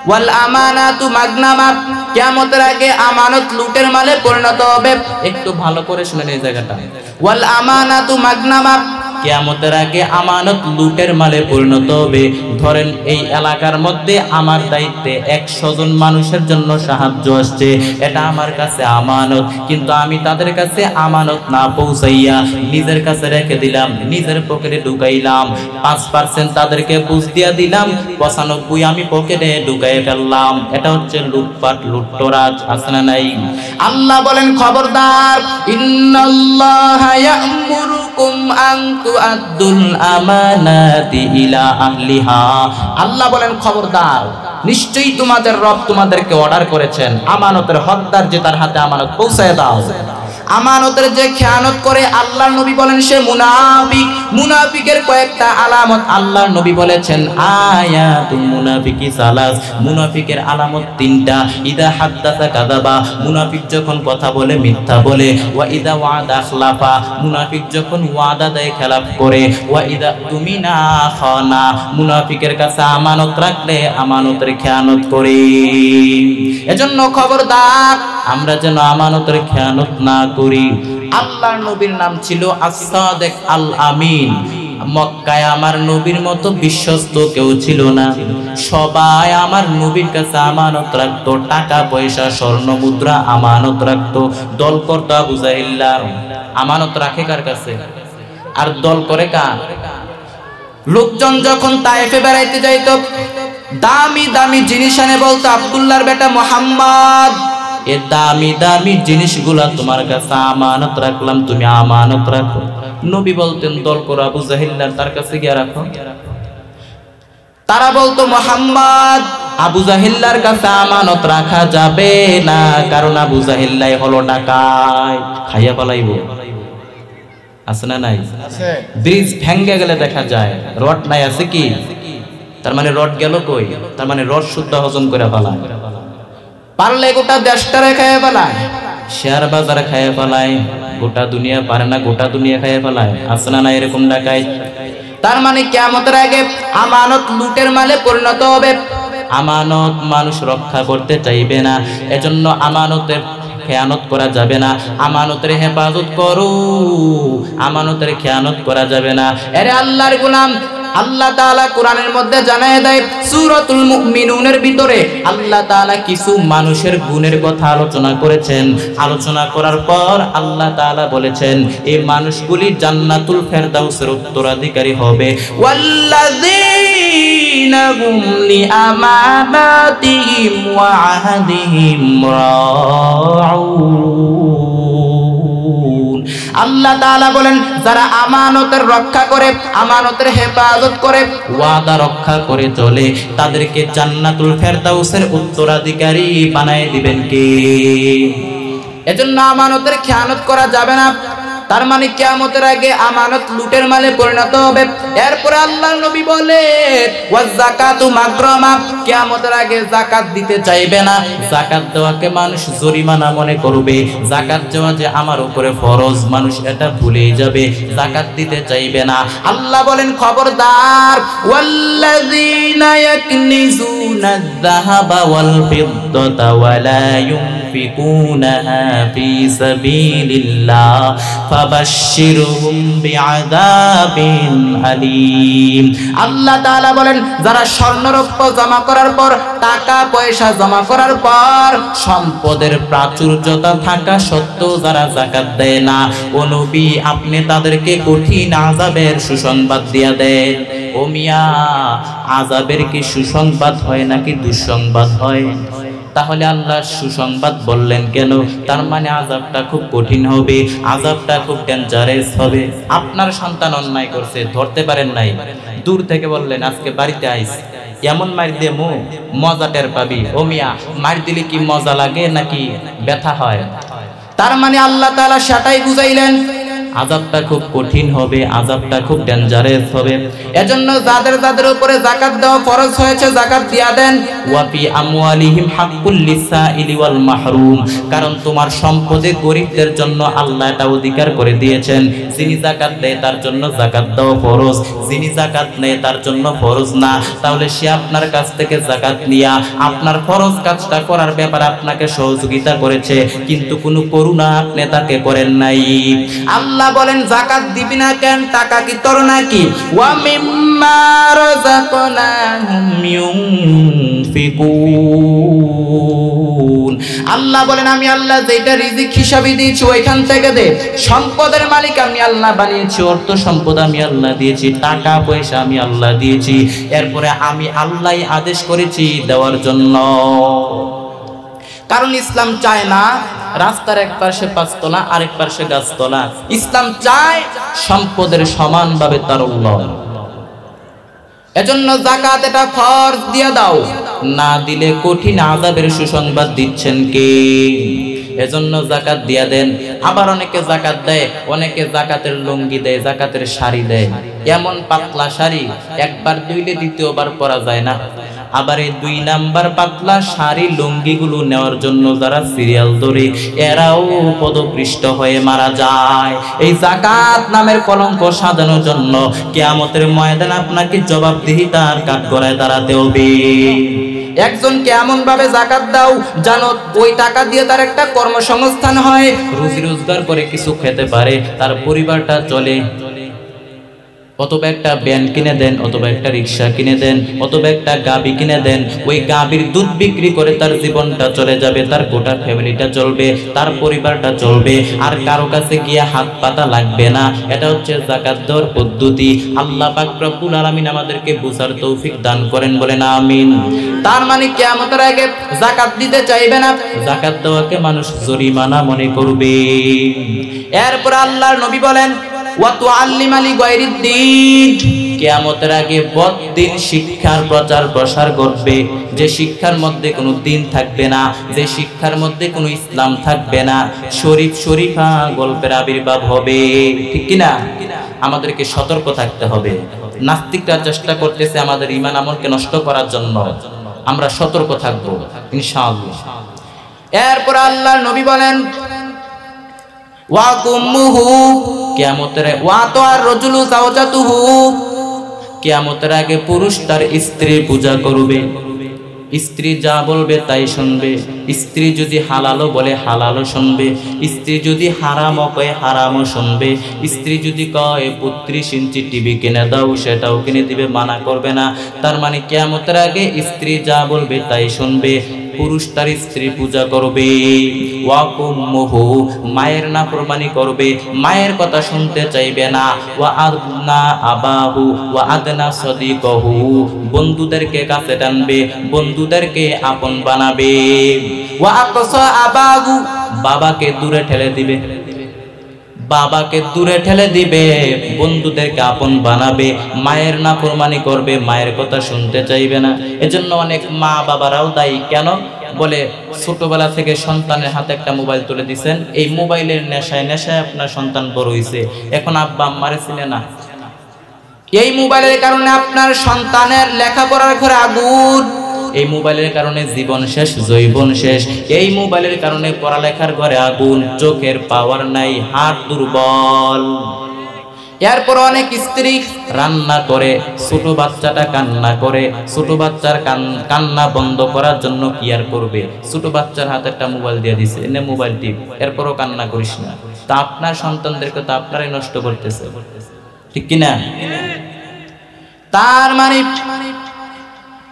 ওয়াল আমানাতু মাগনামা, কিয়ামতের আগে আমানত লুটের মালে পরিণত হবে। একটু ভালো করে শুনেন এই জায়গাটা। ওয়াল আমানাতু মাগনামা, কিয়ামতের আগে আমানত লুটের মালে পরিণত হবে। ধরেন এই এলাকার মধ্যে আমার দায়িত্বে 100 জন মানুষের জন্য সাহায্য আসছে, এটা আমার কাছে আমানত, কিন্তু আমি তাদের কাছে আমানত না পৌঁছাইয়া নিজের কাছে রেখে দিলাম, নিজের পকেটে ঢুকাইলাম। 5% তাদেরকে বুঝ দিয়া দিলাম, 95 আমি পকেটে ঢুকাই ফেললাম। এটা হচ্ছে লুটপাট, লুটতরাজ, আছে না নাই? আল্লাহ বলেন খবরদার, ইন্নাল্লাহা ইয়া'মুরুকুম আন তু'আদ্দুল আমানাতি ইলা আহলিহা। আল্লাহ বলেন খবরদার, নিশ্চয়ই তোমাদের রব তোমাদেরকে অর্ডার করেছেন আমানতের হকদার যে তার হাতে আমানত পৌঁছায় দাও। আমানতের যে খেয়ানত করে আল্লাহর নবী বলেন সে মুনাফিক। মুনাফিকের কয়েকটা আলামত আল্লাহর নবী বলেছেন, আয়াতুল মুনাফিকি সালাস, মুনাফিকের আলামত 3টা। ইদা হাদ্দাসা কাযাবা, মুনাফিক যখন কথা বলে মিথ্যা বলে। ওয়া ইদা ওয়াদা আখলাফা, মুনাফিক যখন ওয়াদা দেয় খেলাফ করে। ওয়া ইদা তুমিনা খানা, মুনাফিকের কাছে আমানত রাখলে আমানতের খেয়ানত করে। এজন্য খবরদার আমরা যেন আমানতের খেয়ানত না করি। আল্লাহর নবীর নাম ছিল আস-সাদিক আল আমিন। মক্কায় আমার নবীর মতো বিশ্বস্ত কেউ ছিল না। সবাই আমার নবীর কাছে আমানত রাখতো, টাকা পয়সা স্বর্ণ মুদ্রা আমানত রাখতো। দল করতো আবু জাহিল্লার, আমানত রাখে কার কাছে? আর দল করে কার? লোকজন যখন তায়েফে বেড়াইতে যাইতো, দামি দামি জিনিস আনে, বলতো আব্দুল্লাহর বেটা মুহাম্মদ, এ দামি দামি জিনিসগুলা তোমার কাছে আমানত রাখলাম, তুমি আমানত রাখো। নবী বলতেন দল করো আবু জাহিল্লার, তার কাছে গিয়ে রাখো। তারা বলতো মুহাম্মদ, আবু জাহিল্লার কাছে আমানত রাখা যাবে না, কারণ আবু জাহিল্লাই হলো ডাকাত, খাইয়া পালাইবো। আছে না নাই? ব্রিজ ভেঙে গেলে দেখা যায় রড নাই, আছে কি? তার মানে রড গেল কই? তার মানে রড শুদ্ধ হজম করে ফেলায়, পারলে গোটা দেশটারে খাইয়া ফেলায়, শেয়ার বাজারে খাইয়া ফেলায়। গোটা দুনিয়া পারে না, গোটা দুনিয়া খাইয়া ফেলায়। আছে না নাই এরকম ডাকাত? তার মানে কিয়ামতের আগে আমানত লুটের মালে পরিণত হবে। আমানত মানুষ রক্ষা করতে চাইবে না, এজন্য আমানতের খেয়ানত করা যাবে না। আমানতের হেফাজত করো, আমানতের খেয়ানত করা যাবে না। আরে আল্লাহর গোলাম, আল্লাহ তাআলা কোরআনের মধ্যে জানায় দেয়, সূরাতুল মুমিনুনের ভিতরে আল্লাহ তাআলা কিছু মানুষের গুণের কথা আলোচনা করেছেন। আলোচনা করার পর আল্লাহ তাআলা বলেছেন এই মানুষগুলি জান্নাতুল ফেরদাউসের উত্তরাধিকারী হবে। ওয়াল্লাযীনা হুম লিআমানাতিহিম ওয়া আহদিহিম রাউন। আল্লাহ তাআলা বলেন যারা আমানতের রক্ষা করে, আমানতের হেফাজত করে, ওয়াদা রক্ষা করে চলে, তাদেরকে জান্নাতুল ফেরদাউসের উত্তরাধিকারী বানায় দিবেন কে? এজন্য আমানতের খেয়ানত করা যাবে না। তার মানে কিয়ামতের আগে আমানত লুটের মালে পরিণত হবে। এরপর আল্লাহর নবী বলে ওয়াজ যাকাতু মাগরামা, কিয়ামতের আগে যাকাত দিতে চাইবে না। যাকাত দেওয়াকে মানুষ জরিমানা মনে করবে, যাকাত দেওয়া যে আমার উপরে ফরজ, মানুষ এটা ভুলেই যাবে, যাকাত দিতে চাইবে না। আল্লাহ বলেন খবরদার, ওয়াল্লাযীনা ইয়াকনিজুনা আয-যাহাবা ওয়াল ফিদ্দাতা ওয়া লা ইউনফিকুনাহা ফি সাবিলিল্লাহ ফাবাশশিরহুম বিআযাবিন আলীম। আল্লাহ তাআলা বলেন যারা স্বর্ণরৌপ্য জমা করার পর, টাকা পয়সা জমা করার পর, সম্পদের প্রাচুর্যতা থাকা সত্ত্বেও যারা যাকাত দেয় না, ও নবী আপনি তাদেরকে কঠিন আযাবের সুসংবাদ দিয়া দেন। ও মিয়া, আযাবের কি সুসংবাদ হয় নাকি দুঃসংবাদ হয়? তাহলে আল্লাহ সুসংবাদ বললেন কেন? তার মানে আযাবটা খুব কঠিন হবে, আযাবটা খুব ডেঞ্জারাস হবে। আপনার সন্তান অন্যায় করছে, ধরতে পারেন নাই, দূর থেকে বললেন আজকে বাড়িতে আইস, এমন মার দিয়ে মজা টের পাবি। ও মিয়া, মার দিলে কি মজা লাগে নাকি ব্যথা হয়? তার মানে আল্লাহ তাআলা সেটাই বুঝাইলেন আযাবটা খুব কঠিন হবে, আযাবটা খুব ডেঞ্জারাস হবে। এজন্য যাদের যাদের উপরে যাকাত দেওয়া ফরজ হয়েছে যাকাত দিয়া দেন। ওয়া ফি আমওয়ালিহিম হাক্কুল লিসাইলি ওয়াল মাহরুম, কারণ তোমার সম্পদে গরিবদের জন্য আল্লাহ এটা অধিকার করে দিয়েছেন। যিনি যাকাত দেয় তার জন্য যাকাত দেওয়া ফরজ, যিনি যাকাত নেয় তার জন্য ফরজ না। তাহলে সে আপনার কাছ থেকে যাকাত নিয়া আপনার ফরজ কাজটা করার ব্যাপারে আপনাকে সহযোগিতা করেছে, কিন্তু কোনো করুণা আপনি তাকে করেন নাই। আল্লাহ বলেন যাকাত দিবি না কেন? টাকা কি তোর নাকি? ওয়া মিম্মা রাযাকনাহুম ইউনফিকুন, আল্লাহ বলেন আমি আল্লাহ যেটা রিজিক হিসাবে দিয়েছি ওইখান থেকে দে। সম্পদের মালিক আমি আল্লাহ বানিয়েছি, অর্থ সম্পদ আমি আল্লাহ দিয়েছি, টাকা পয়সা আমি আল্লাহ দিয়েছি, এরপরে আমি আল্লাহই আদেশ করেছি দেওয়ার জন্য। কারণ ইসলাম চায় না রাস্তার এক পাশে পাঁচতলা আরেক পাশে গাছতলা, ইসলাম চায় সম্পদের সমানভাবে তারল্য। এজন্য যাকাত এটা ফরজ দিয়ে দাও, না দিলে কঠিন আযাবের সুসংবাদ দিচ্ছেন কে? এজন্য যাকাত দিয়া দেন। আবার অনেকে যাকাত দেয়, অনেকে যাকাতের লুঙ্গি দেয়, যাকাতের শাড়ি দেয়, এমন পাতলা শাড়ি একবার ধুইলে দ্বিতীয়বার পরা যায় না। আবার এই 2 নাম্বার পাতলা শাড়ি লুঙ্গিগুলো নেওয়ার জন্য যারা সিরিয়াল ধরে এরাও পদপৃষ্ঠ হয়ে মারা যায়। এই যাকাত নামের কলঙ্ক সাজানোর জন্য কিয়ামতের ময়দানে আপনাকে জবাবদিহিতার কাঠগড়ায় দাঁড়াতে হবে। একজনকে এমন ভাবে যাকাত দাও জানো ওই টাকা দিয়ে তার একটা কর্মসংস্থান হয়, রুজি রোজগার করে কিছু খেতে পারে, তার পরিবারটা চলে। অথবা একটা ভ্যান কিনে দেন, অথবা একটা রিক্সা কিনে দেন, অথবা একটা গাবি কিনে দেন, ওই গাবির দুধ বিক্রি করে তার জীবনটা চলে যাবে, তার গোটা ফ্যামিলিটা চলবে, তার পরিবারটা চলবে, আর কারো কাছে গিয়ে হাত পাতা লাগবে না। এটা হচ্ছে যাকাত দেওয়ার পদ্ধতি। আল্লাহ পাক রব্বুল আলামিন আমাদেরকে বুঝার তৌফিক দান করেন, বলেন আমিন। তার মানে কিয়ামতের আগে যাকাত দিতে চাইবে না, যাকাত দেওয়াকে মানুষ জরিমানা মনে করবে। এরপর আল্লাহর নবী বলেন ওয়া তুআল্লিমা লিগায়রিদ্দিন, কিয়ামতের আগে বদ্দিন শিক্ষার প্রচার প্রসার ঘটবে, যে শিক্ষার মধ্যে কোনো দিন থাকবে না, যে শিক্ষার মধ্যে কোনো ইসলাম থাকবে না, শরীফ শরীফা গল্পের আবির্ভাব হবে। ঠিক কিনা? আমাদেরকে সতর্ক থাকতে হবে। নাস্তিকরা চেষ্টা করতেছে আমাদের ঈমান আমলকে নষ্ট করার জন্য, আমরা সতর্ক থাকব ইনশাআল্লাহ। এরপর আল্লাহর নবী বলেন ওয়া কুম্মুহু, কিয়ামতের ওয়া তার রাজুলু যাওজাতুহু, কিয়ামতের আগে পুরুষ তার স্ত্রীর পূজা করবে, স্ত্রী যা বলবে তাই শুনবে, স্ত্রী যদি হালালও বলে হালালও শুনবে, স্ত্রী যদি হারামও কয় হারামও শুনবে, স্ত্রী যদি কয় 32 ইঞ্চি টিভি কিনে দাও সেটাও কিনে দিবে, মানা করবে না। তার মানে কিয়ামতের আগে স্ত্রী যা বলবে তাই শুনবে, পুরুষ তার স্ত্রী পূজা করবে। ওয়া কুম্মুহু, মায়ের নাফরমানি করবে, মায়ের কথা শুনতে চাইবে না। ওয়া আদনা আবাহু ওয়া আদনা সাদিকহু, বন্ধুদেরকে কাছে টানবে, বন্ধুদেরকে আপন বানাবে। ওয়া আকসা আবাহু, বাবাকে দূরে ঠেলে দিবে, বাবাকে দূরে ঠেলে দিবে, বন্ধুদেরকে আপন বানাবে, মায়ের নাফরমানি করবে, মায়ের কথা শুনতে চাইবে না। এজন্য অনেক মা বাবারাও দায়ী। কেন? বলে ছোটবেলা থেকে সন্তানের হাতে একটা মোবাইল তুলে দিচ্ছেন, এই মোবাইলের নেশায় নেশায় আপনার সন্তান বড় হইছে, এখন আব্বা আম্মারে চিনে না। এই মোবাইলের কারণে আপনার সন্তানের লেখাপড়ার ঘরে আগুন, এই মোবাইলের কারণে জীবন শেষ, জৈবন শেষ। এই মোবাইলের কারণে পড়ালেখার ঘরে আগুন, চোখের পাওয়ার নাই, হাত দুর্বল। এরপর অনেক স্ত্রী রান্না করে, ছোট বাচ্চাটা কান্না করে, ছোট বাচ্চার কান্না বন্ধ করার জন্য কি আর করবে, ছোট বাচ্চার হাতে একটা মোবাইল দিয়ে দিছে, এনে মোবাইল টিপ, এরপরও কান্না করিস না। তা আপনার সন্তানদেরকে তো আপনারাই নষ্ট করতেছে, ঠিক কিনা? তার মানে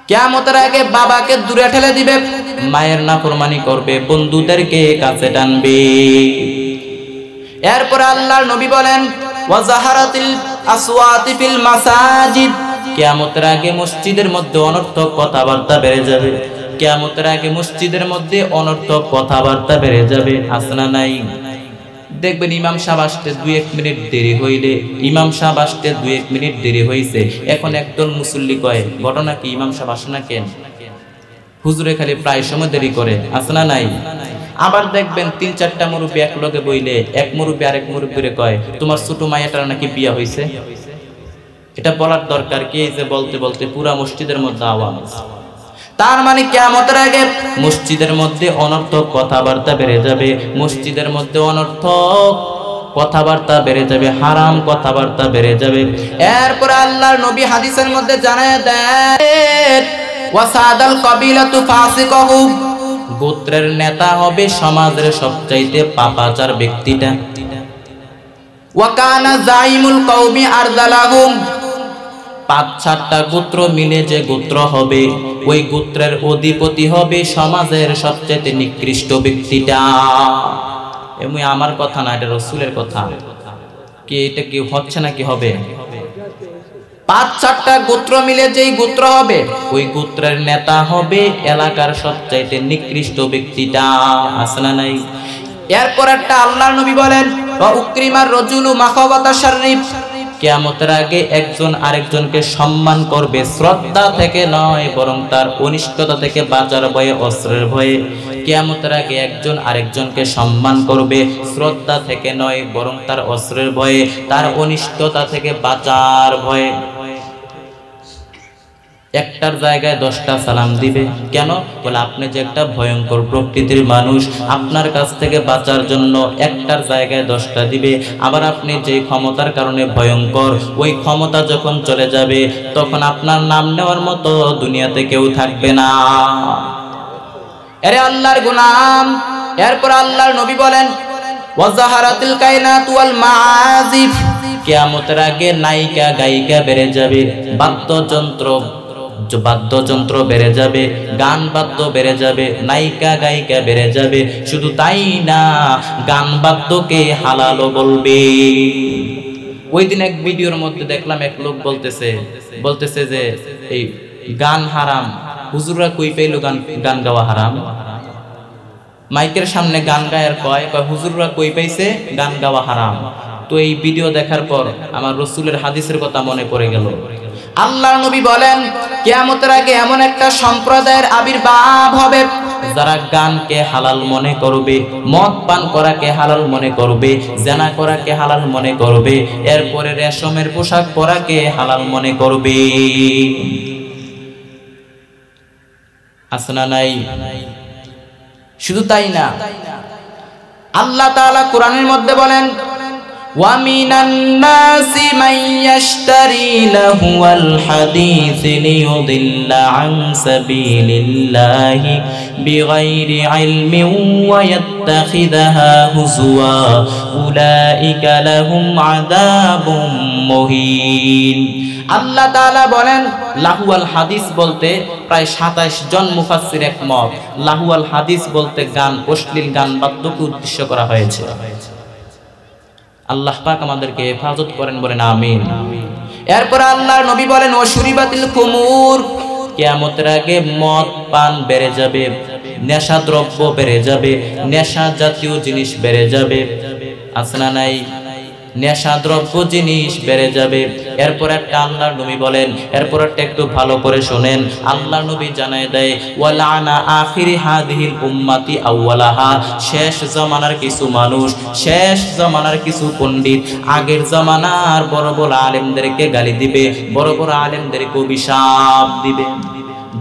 কিয়ামতের আগে বাবাকে দূরে ঠেলে দিবে, মায়ের নাফরমানি করবে, বন্ধুদেরকে কাছে টানবে। এরপর আল্লাহর নবী বলেন ওয়া যাহারাতিল আসওয়াতি ফিল মাসাজিদ, কিয়ামতের আগে মসজিদের মধ্যে অনর্থক কথাবার্তা বেড়ে যাবে, কিয়ামতের আগে মসজিদের মধ্যে অনর্থক কথাবার্তা বেড়ে যাবে, আছে না নাই? দেখবেন ইমাম সাহেব আসতে 2-1 মিনিট দেরি হইলে, ইমাম সাহেব আসতে 2-1 মিনিট দেরি হইছে, এখন একদল মুসল্লি কয় ঘটনা কি, ইমাম সাহেব আসে না কেন? হুজুরে খালি প্রায় সময় দেরি করে, আছে না নাই? আবার দেখবেন 3-4টা মুরব্বী এক লগে বইলে এক মুরব্বী আরেক মুরব্বীরে কয় তোমার ছোট মাইয়াটার নাকি বিয়া হইছে। এটা বলার দরকার কি? যে বলতে বলতে পুরা মসজিদের মধ্যে আওয়াজ। তার মানে কিয়ামতের আগে মসজিদের মধ্যে অনর্থক কথাবার্তা বেড়ে যাবে, মসজিদের মধ্যে অনর্থক কথাবার্তা বেড়ে যাবে, হারাম কথাবার্তা বেড়ে যাবে। এরপর আল্লাহর নবী হাদিসের মধ্যে জানায় দেন ওয়াসাদাল কাবিলাতু ফাসিকাহু, গোত্রের নেতা হবে সমাজের সবচাইতে পাপাচার ব্যক্তিটা। ওয়া কানা জাইমুল কওমি আরদালাহুম, 5-7টা গোত্র মিলে যে গোত্র হবে ওই গোত্রের অধিপতি হবে সমাজের সবচেয়ে নিকৃষ্ট ব্যক্তিটা। এমনি আমার কথা না, এটা রাসূলের কথা। কি এটা কি হচ্ছে নাকি হবে? 5-7টা গোত্র মিলে যেই গোত্র হবে ওই গোত্রের নেতা হবে এলাকার সবচাইতে নিকৃষ্ট ব্যক্তিটা, আছে না নাই? এরপর একটা আল্লাহর নবী বলেন ওয়া উকরিমার রাজুলু মাখাবাতা শাররিফ, কিয়ামতের আগে একজন আরেকজনকে সম্মান করবে শ্রদ্ধা থেকে নয় বরং তার অনিষ্টতা থেকে বাঁচার ভয়ে, অস্ত্রের ভয়ে। কিয়ামতের আগে একজন আরেকজনকে সম্মান করবে শ্রদ্ধা থেকে নয় বরং তার অস্ত্রের ভয়ে, তার অনিষ্টতা থেকে বাঁচার ভয়ে। একটার জায়গায় 10টা সালাম দিবে কেন? বলে আপনি যে একটা ভয়ঙ্কর প্রকৃতির মানুষ, আপনার কাছ থেকে বাঁচার জন্য একটার জায়গায় 10টা দিবে। আবার আপনি যে ক্ষমতার কারণে ভয়ঙ্কর, ওই ক্ষমতা যখন চলে যাবে তখন আপনার নাম নেওয়ার মতো দুনিয়াতে কেউ থাকবে না। আরে আল্লাহর গোলাম, এরপর আল্লাহর নবী বলেন ওয়াজাহারাতিল কায়নাতু ওয়াল মাআজিফ, কিয়ামতের আগে নায়িকা গায়িকা বেড়ে যাবে, বাদ্যযন্ত্র বেড়ে যাবে, গান বাদ্য বেড়ে যাবে, নায়িকা গায়িকা বেড়ে যাবে। শুধু তাই না, গান বাদ্যকে হালালও বলবে। ওই দিন এক ভিডিওর মধ্যে দেখলাম এক লোক বলতেছে যে এই গান হারাম, হুজুররা কই পাইলো গান গাওয়া হারাম? মাইকের সামনে গান গায়ের কয় হুজুররা কই পাইছে গান গাওয়া হারাম। তো এই ভিডিও দেখার পর আমার রাসূলের হাদিসের কথা মনে পড়ে গেল। আল্লাহর নবী বলেন কিয়ামতের আগে এমন একটা সম্প্রদায়ের আবির্ভাব হবে যারা গানকে হালাল মনে করবে, মদ পান করাকে হালাল মনে করবে, জেনা করাকে হালাল মনে করবে, এরপরে রেশমের পোশাক পরাকে হালাল মনে করবে। আসনা নাই? শুধু তাই না, আল্লাহ তাআলা কোরআনের মধ্যে বলেন وَمِنَ النَّاسِ مَن يَشْتَرِي لَهْوَ الْحَدِيثِ لِيُضِلَّ عَن سَبِيلِ اللَّهِ بِغَيْرِ عِلْمٍ وَيَتَّخِذَهَا هُزُوًا أُولَئِكَ لَهُمْ عَذَابٌ مُهِينٌ। আল্লাহ তাআলা বলেন লাহুয়াল হাদিস বলতে প্রায় 27 জন মুফাসসির একমত। লাহুয়াল হাদিস বলতে গান, অশ্লীল গান বাদ্যকে উদ্দেশ্য করা হয়েছে। আল্লাহ পাক আমাদেরকে হেফাজত করেন, বলেন আমিন। এরপর আল্লাহর নবী বলেন ওয়াশুরিবাতিল খুমুর, কিয়ামতের আগে মদ পান বেড়ে যাবে, নেশা দ্রব্য বেড়ে যাবে, নেশা জাতীয় জিনিস বেড়ে যাবে, আসনা নাই? নেশা দ্রব্য জিনিস বেড়ে যাবে। এরপর একটা আল্লাহর নবী বলেন, এরপর একটা একটু ভালো করে শুনেন, আল্লাহর নবী জানায় দেয় ওয়ালানা আখিরি হাদিহিল উম্মতি আউওয়ালাহা, শেষ জামানার কিছু মানুষ, শেষ জামানার কিছু পণ্ডিত আগের জামানার বড় বড় আলেমদেরকে গালি দিবে, বড় বড় আলেমদেরকে অভিশাপ দিবে।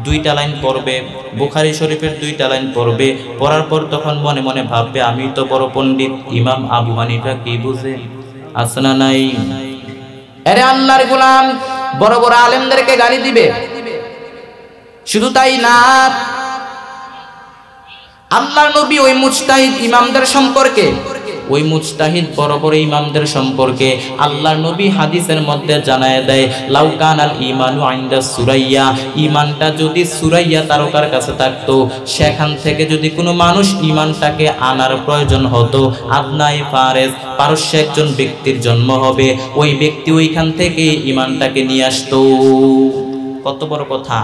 2টা লাইন পড়বে, বুখারী শরীফের 2টা লাইন পড়বে, পড়ার পর তখন মনে মনে ভাববে আমি তো বড় পণ্ডিত, ইমাম আবু হানিফা কি বুঝে, আসনা নাই? আরে আল্লাহর গোলাম, বড় বড় আলেমদেরকে গালি দিবে। শুধু তাই না, আল্লাহর নবী ওই মুজতাহিদ ইমামদের সম্পর্কে, ওই মুজতাহিদ বড় বড় ইমামদের সম্পর্কে আল্লাহর নবী হাদিসের মধ্যে জানায় দেয় লাউ কানাল ঈমানু ইনদা সুরাইয়া, ঈমানটা যদি সুরাইয়া তারকার কাছে থাকতো, সেখান থেকে যদি কোনো মানুষ ঈমানটাকে আনার প্রয়োজন হতো, আদনাই ফারেস, পারস্য একজন ব্যক্তির জন্ম হবে, ওই ব্যক্তি ওইখান থেকে ঈমানটাকে নিয়ে আসতো। কত বড় কথা!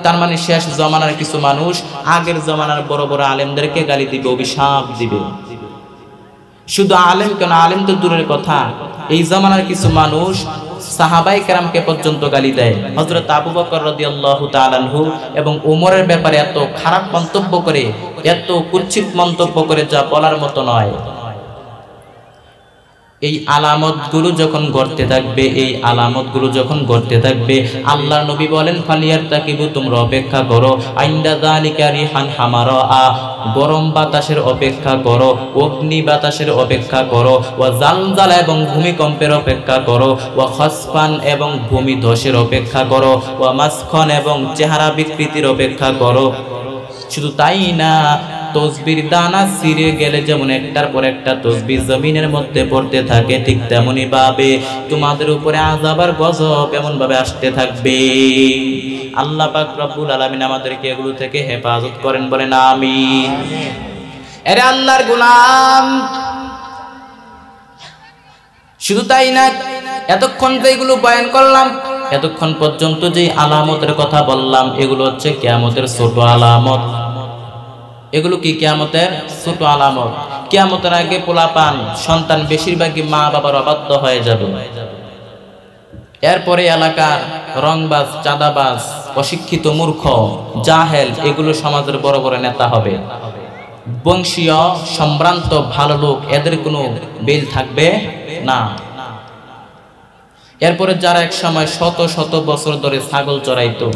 তার মানে শেষ জমানার কিছু মানুষ আগের জমানার বড় বড় আলেমদেরকে গালি দিবে, অভিশাপ দিবে। শুধু আলেম কেন, আলেম তো দূরের কথা, এই জমানার কিছু মানুষ সাহাবায়ে কেরামকে পর্যন্ত গালি দেয়। হযরত আবু বকর রাদিয়াল্লাহু তাআলা আনহু এবং ওমরের ব্যাপারে এত খারাপ মন্তব্য করে, এত কুৎসিত মন্তব্য করে যা বলার মতো নয়। এই আলামতগুলো যখন ঘটতে থাকবে, এই আলামতগুলো যখন ঘটতে থাকবে, আল্লাহর নবী বলেন ফালিয়ারতাকিবু, তোমরা অপেক্ষা করো, আইন্দা যালিকা রিহান হামারা, গরম বাতাসের অপেক্ষা করো, অগ্নি বাতাসের অপেক্ষা করো, ওয়া জালজালা এবং ভূমিকম্পের অপেক্ষা করো, ওয়া খসফান এবং ভূমি ধসের অপেক্ষা করো, ওয়া মাসখন এবং চেহারা বিকৃতির অপেক্ষা করো। শুধু তাই না, তসবির দানা ছিঁড়ে গেলে যেমন একটার পর একটা তসবিহ জমিনের মধ্যে পড়তে থাকে, ঠিক তেমনি ভাবে তোমাদের উপরে আযাব আর গজব এমন ভাবে আসতে থাকবে। আল্লাহ পাক রব্বুল আলামিন আমাদেরকে এগুলো থেকে হেফাজত করেন, বলেন আমিন। আরে আল্লাহর গোলাম, শুধু তাই না, এতক্ষণ যে এগুলো বয়ান করলাম, এতক্ষণ পর্যন্ত যে আলামতের কথা বললাম, এগুলো হচ্ছে কিয়ামতের ছোট আলামত। এগুলো কি কিয়ামতের ছোট আলামত। কিয়ামতের আগে পোলাপান সন্তান বেশিরভাগই মা বাবার অবাধ্য হয়ে যাবে। এরপরে এলাকার রংবাজ, চাঁদাবাজ, অশিক্ষিত, মূর্খ, জাহেল এগুলো সমাজের বড় বড় নেতা হবে। বংশীয় সম্ভ্রান্ত ভালো লোক, এদের কোনো বেল থাকবে না। এরপরে যারা এক সময় শত শত বছর ধরে ছাগল চড়াইতো,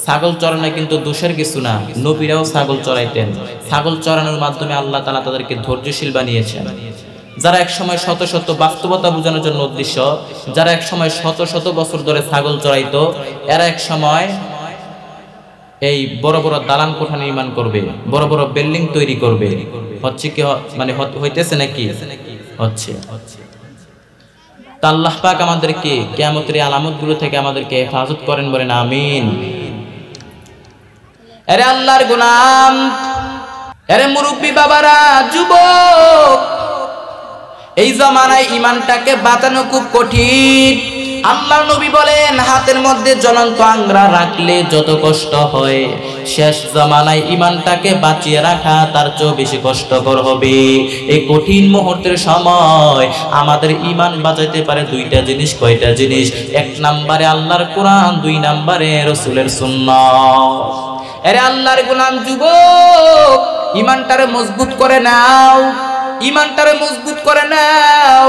ছাগল চড়ানো কিন্তু দোষের কিছু না, নবীরাও ছাগল চড়াইতেন। ছাগল চড়ানোর মাধ্যমে আল্লাহ তাআলা তাদেরকে ধৈর্যশীল বানিয়েছেন। যারা এক সময় শত শত, বাস্তবতা বোঝানোর জন্য উদ্দেশ্য, যারা এক সময় শত শত বছর ধরে ছাগল চড়াইতো, এরা এক সময় এই বড় বড় দালান কোঠা নির্মাণ করবে, বড় বড় বিল্ডিং তৈরি করবে। হচ্ছে কি, মানে হইতেছে নাকি? হচ্ছে। তা আল্লাহ পাক আমাদেরকে কিয়ামতের আলামতগুলো থেকে আমাদেরকে হেফাজত করেন, বলেন আমিন। আরে আল্লাহর গোলাম, আরে মুরব্বী বাবারা, যুবক, এই জামানায় ঈমানটাকে বাঁচানো খুব কঠিন। আল্লাহর নবী বলেন হাতের মধ্যে জ্বলন্ত আংরা রাখলে যত কষ্ট হয়, শেষ জামানায় ঈমানটাকে বাঁচিয়ে রাখা তার চেয়েও বেশি কষ্টকর হবে। এই কঠিন মুহূর্তের সময় আমাদের ঈমান বাঁচাইতে পারে দুইটা জিনিস। কয়টা জিনিস? এক নম্বরে আল্লাহর কোরআন, দুই নম্বরে রাসূলের সুন্নাত। আরে আল্লাহর গোলাম, যুবক, ঈমানটারে মজবুত করে নাও, ঈমানটারে মজবুত করে নাও।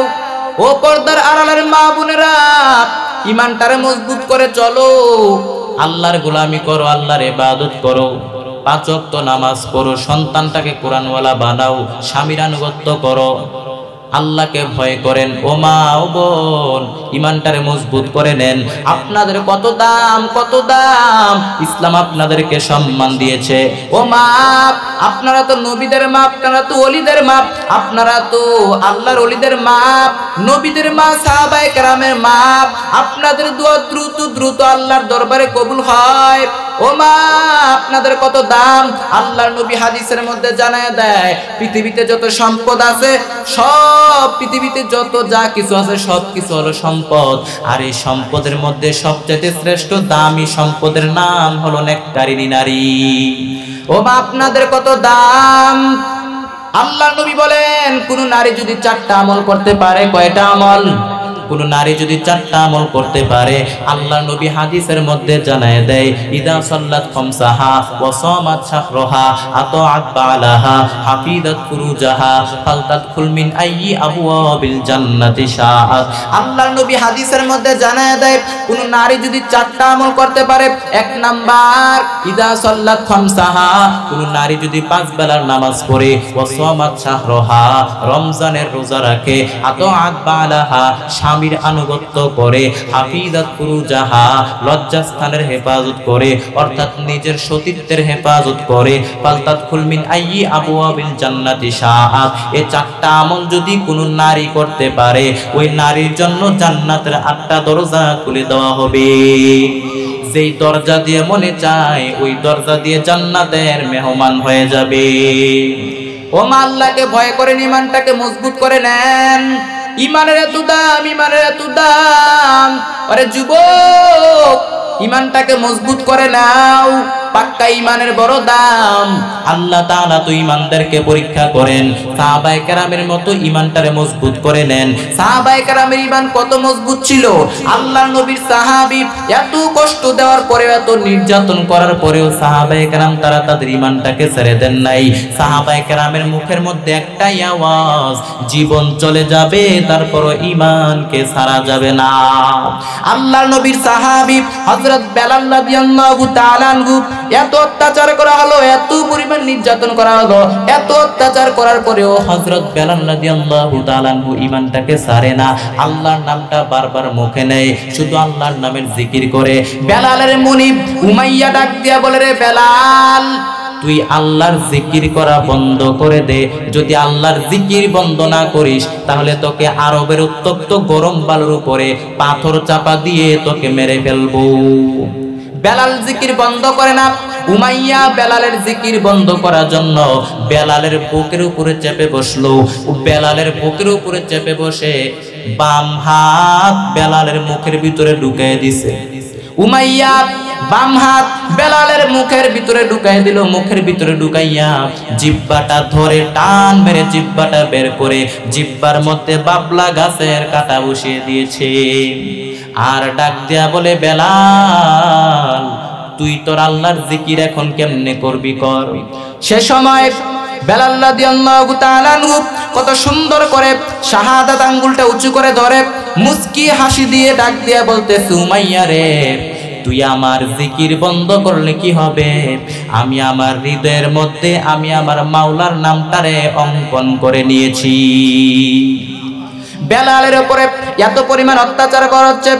ও পর্দার আড়ালের মা বোনেরা, ঈমানটারে মজবুত করে চলো। আল্লাহর গোলামি করো, আল্লাহর ইবাদত করো, 5 ওয়াক্ত নামাজ পড়ো, সন্তানটাকে কোরআনওয়ালা বানাও, স্বামীর আনুগত্য করো, আল্লাহকে ভয় করেন। ও মা, ও বোন, ঈমানটারে মজবুত করে নেন। আপনাদের কত দাম, কত দাম! ইসলাম আপনাদেরকে সম্মান দিয়েছে। ও মা, আপনারা তো নবীদের মা, আপনারা তো ওলিদের মা, আপনারা তো আল্লাহর ওলিদের মা, নবীদের মা, সাহাবায়ে কেরামের মা। আপনাদের দোয়া দ্রুত দ্রুত আল্লাহর দরবারে কবুল হয়। ও মা, আপনাদের কত দাম! আল্লাহর নবী হাদিসের মধ্যে জানায় দেয়, পৃথিবীতে যত সম্পদ আছে, সব পৃথিবীতে যত যা কিছু আছে সব কিছু হলো সম্পদ। আর এই সম্পদের মধ্যে সবচেয়ে শ্রেষ্ঠ দামি সম্পদের নাম হলো নেককারিনী নারী। ও মা, আপনাদের কত দাম! আল্লাহর নবী বলেন কোন নারী যদি 4টা আমল করতে পারে, কয়টা আমল? কোন নারী যদি 4টা আমল করতে পারে, আল্লাহর নবী হাদিসের মধ্যে জানায় দেয়, ইদা সাল্লাত খামসাহা ওয়া সামাত শাহরাহা আতাআত বালাহা হাফিজাত ফুরুজাহা ফালতাদখুল মিন আইয়ি আবওয়াবিল জান্নাতি শাআত। আল্লাহর নবী হাদিসের মধ্যে জানায় দেয়, কোন নারী যদি 4টা আমল করতে পারে, 1 নাম্বার ইদা সাল্লাত খামসাহা, কোন নারী যদি 5 বেলার নামাজ পড়ে, ওয়া সামাত শাহরাহা, রমজানের রোজা রাখে, আতাআত বালাহা, স্বামীর আনুগত্য করে, হাফিজাত ফুরুজাহা, লজ্জাস্থানের হেফাজত করে, অর্থাৎ নিজের সতীত্বের হেফাজত করে, ফালতাদখুল মিন আইয়ি আবওয়াবিল জান্নাতি শাআত। এই 4টা আমল যদি কোন নারী করতে পারে, ওই নারীর জন্য জান্নাতের 8টা দরজা খুলে দেওয়া হবে। যেই দরজা দিয়ে মনে চায়, ওই দরজা দিয়ে জান্নাতের মেহমান হয়ে যাবে। ও মা, আল্লাহকে ভয় করেন, ঈমানটাকে মজবুত করে নেন। ঈমানের এত দাম, ঈমানের এত দাম। আরে যুবক, ইমানটাকে মজবুত করে নাও, পাক্কা ইমানের বড় দাম। আল্লাহ তাআলা তো ইমানদারকে পরীক্ষা করেন, সাহাবায়ে কেরামের মতো ইমানটারে মজবুত করে নেন। সাহাবায়ে কেরামের ইমান কত মজবুত ছিল। আল্লাহর নবীর সাহাবী এত কষ্ট দেওয়ার পরেও, এত নির্যাতন করার পরেও সাহাবায়ে কেরাম তারা তাদের ইমানটাকে ছেড়ে দেন নাই। সাহাবায়ে কেরামের মুখের মধ্যে একটাই আওয়াজ, জীবন চলে যাবে তারপরও ঈমানকে ছাড়া যাবে না। আল্লাহর নবীর সাহাবী হযরত বেলাল রাদিয়াল্লাহু তাআলা আনহু এত অত্যাচার করা হলো, এত পরিমাণ নির্যাতন করা হলো, এত অত্যাচার করার পরেও হযরত বেলাল রাদিয়াল্লাহু তাআলা আনহু ঈমানটাকে ছাড়ে না। আল্লাহর নামটা বারবার মুখে নেয়, শুধু আল্লাহর নামের জিকির করে। বেলালের মুনিব উমাইয়া ডাক দিয়া বলে, রে বেলাল, তুই আল্লাহর জিকির করা বন্ধ করে দে। যদি আল্লাহর জিকির বন্ধ না করিস তাহলে তোকে আরবের উত্তপ্ত গরম বালুর উপরে পাথর চাপা দিয়ে তোকে মেরে ফেলবো। বেলাল জিকির বন্ধ করে না। উমাইয়া বেলালের জিকির বন্ধ করার জন্য বেলালের বুকের উপরে চেপে বসলো। বেলালের বুকের উপরে চেপে বসে বাম হাত বেলালের মুখের ভিতরে ঢুকিয়ে দিছে। উমাইয়া বাম হাত বেলালের মুখের ভিতরে ঢুকাই দিল। মুখের ভিতরে ঢুকাইয়া জিহ্বাটা ধরে টান মেরে জিহ্বাটা বের করে জিহ্বার মধ্যে বাবলা গাছের কাঁটা বসিয়ে দিয়েছে। আর ডাক দেয়া বলে, বেলাল, তুই তোর আল্লাহর জিকির এখন কেমনে করবি কর। সে সময় বেলাল রাদিয়াল্লাহু তাআলা আনহু কত সুন্দর করে শাহাদাত আঙ্গুলটা উঁচু করে ধরে মুস্কি হাসি দিয়ে ডাক দিয়া বলতেছে, উমাইয়া রে, তুই আমার জিকির বন্ধ করলে কি হবে? আমি আমার হৃদয়ের মধ্যে আমি আমার মাওলার নামটারে অঙ্কন করে নিয়েছি। বেলালের উপরে এত পরিমাণ অত্যাচার করা হচ্ছে,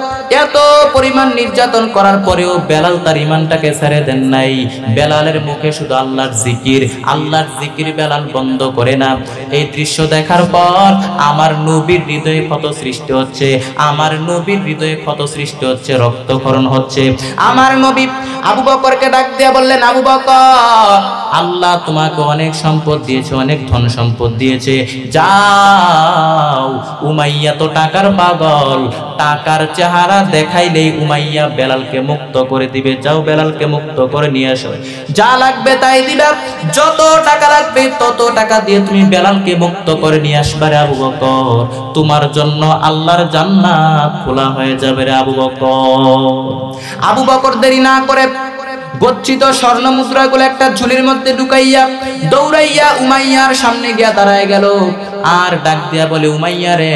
এত পরিমাণ নির্যাতন করার পরেও বেলাল তার ইমানটাকে ছেড়ে দেন নাই। বেলালের মুখে শুধু আল্লাহর জিকির, আল্লাহর জিকির বেলাল বন্ধ করে না। এই দৃশ্য দেখার পর আমার নবীর হৃদয়ে ক্ষত সৃষ্টি হচ্ছে, আমার নবীর হৃদয়ে ক্ষত সৃষ্টি হচ্ছে, রক্তক্ষরণ হচ্ছে। আমার নবী আবু বকরকে ডাক দিয়া বললেন, আবু বকর, আল্লাহ তোমাকে অনেক সম্পদ দিয়েছে, অনেক ধন সম্পদ দিয়েছে, যাও। উমাইয়া তো টাকার পাগল, টাকার চেহারা দেখাইলেই উমাইয়া বেলালকে মুক্ত করে দিবে। যাও, বেলালকে মুক্ত করে নিয়ে আসো। যা লাগবে তাই দিবা, যত টাকা লাগবে তত টাকা দিয়ে তুমি বেলালকে মুক্ত করে নিয়ে আসবা রে আবু বকর। তোমার জন্য আল্লাহর জান্নাত খোলা হয়ে যাবে রে আবু বকর। আবু বকর দেরি না করে গচ্ছিত স্বর্ণ মুদ্রাগুলো একটা ঝুলির মধ্যে ঢুকাইয়া দৌড়াইয়া উমাইয়ার সামনে গিয়া দাঁড়ায় গেল। আর ডাক দিয়া বলে, উমাইয়া রে,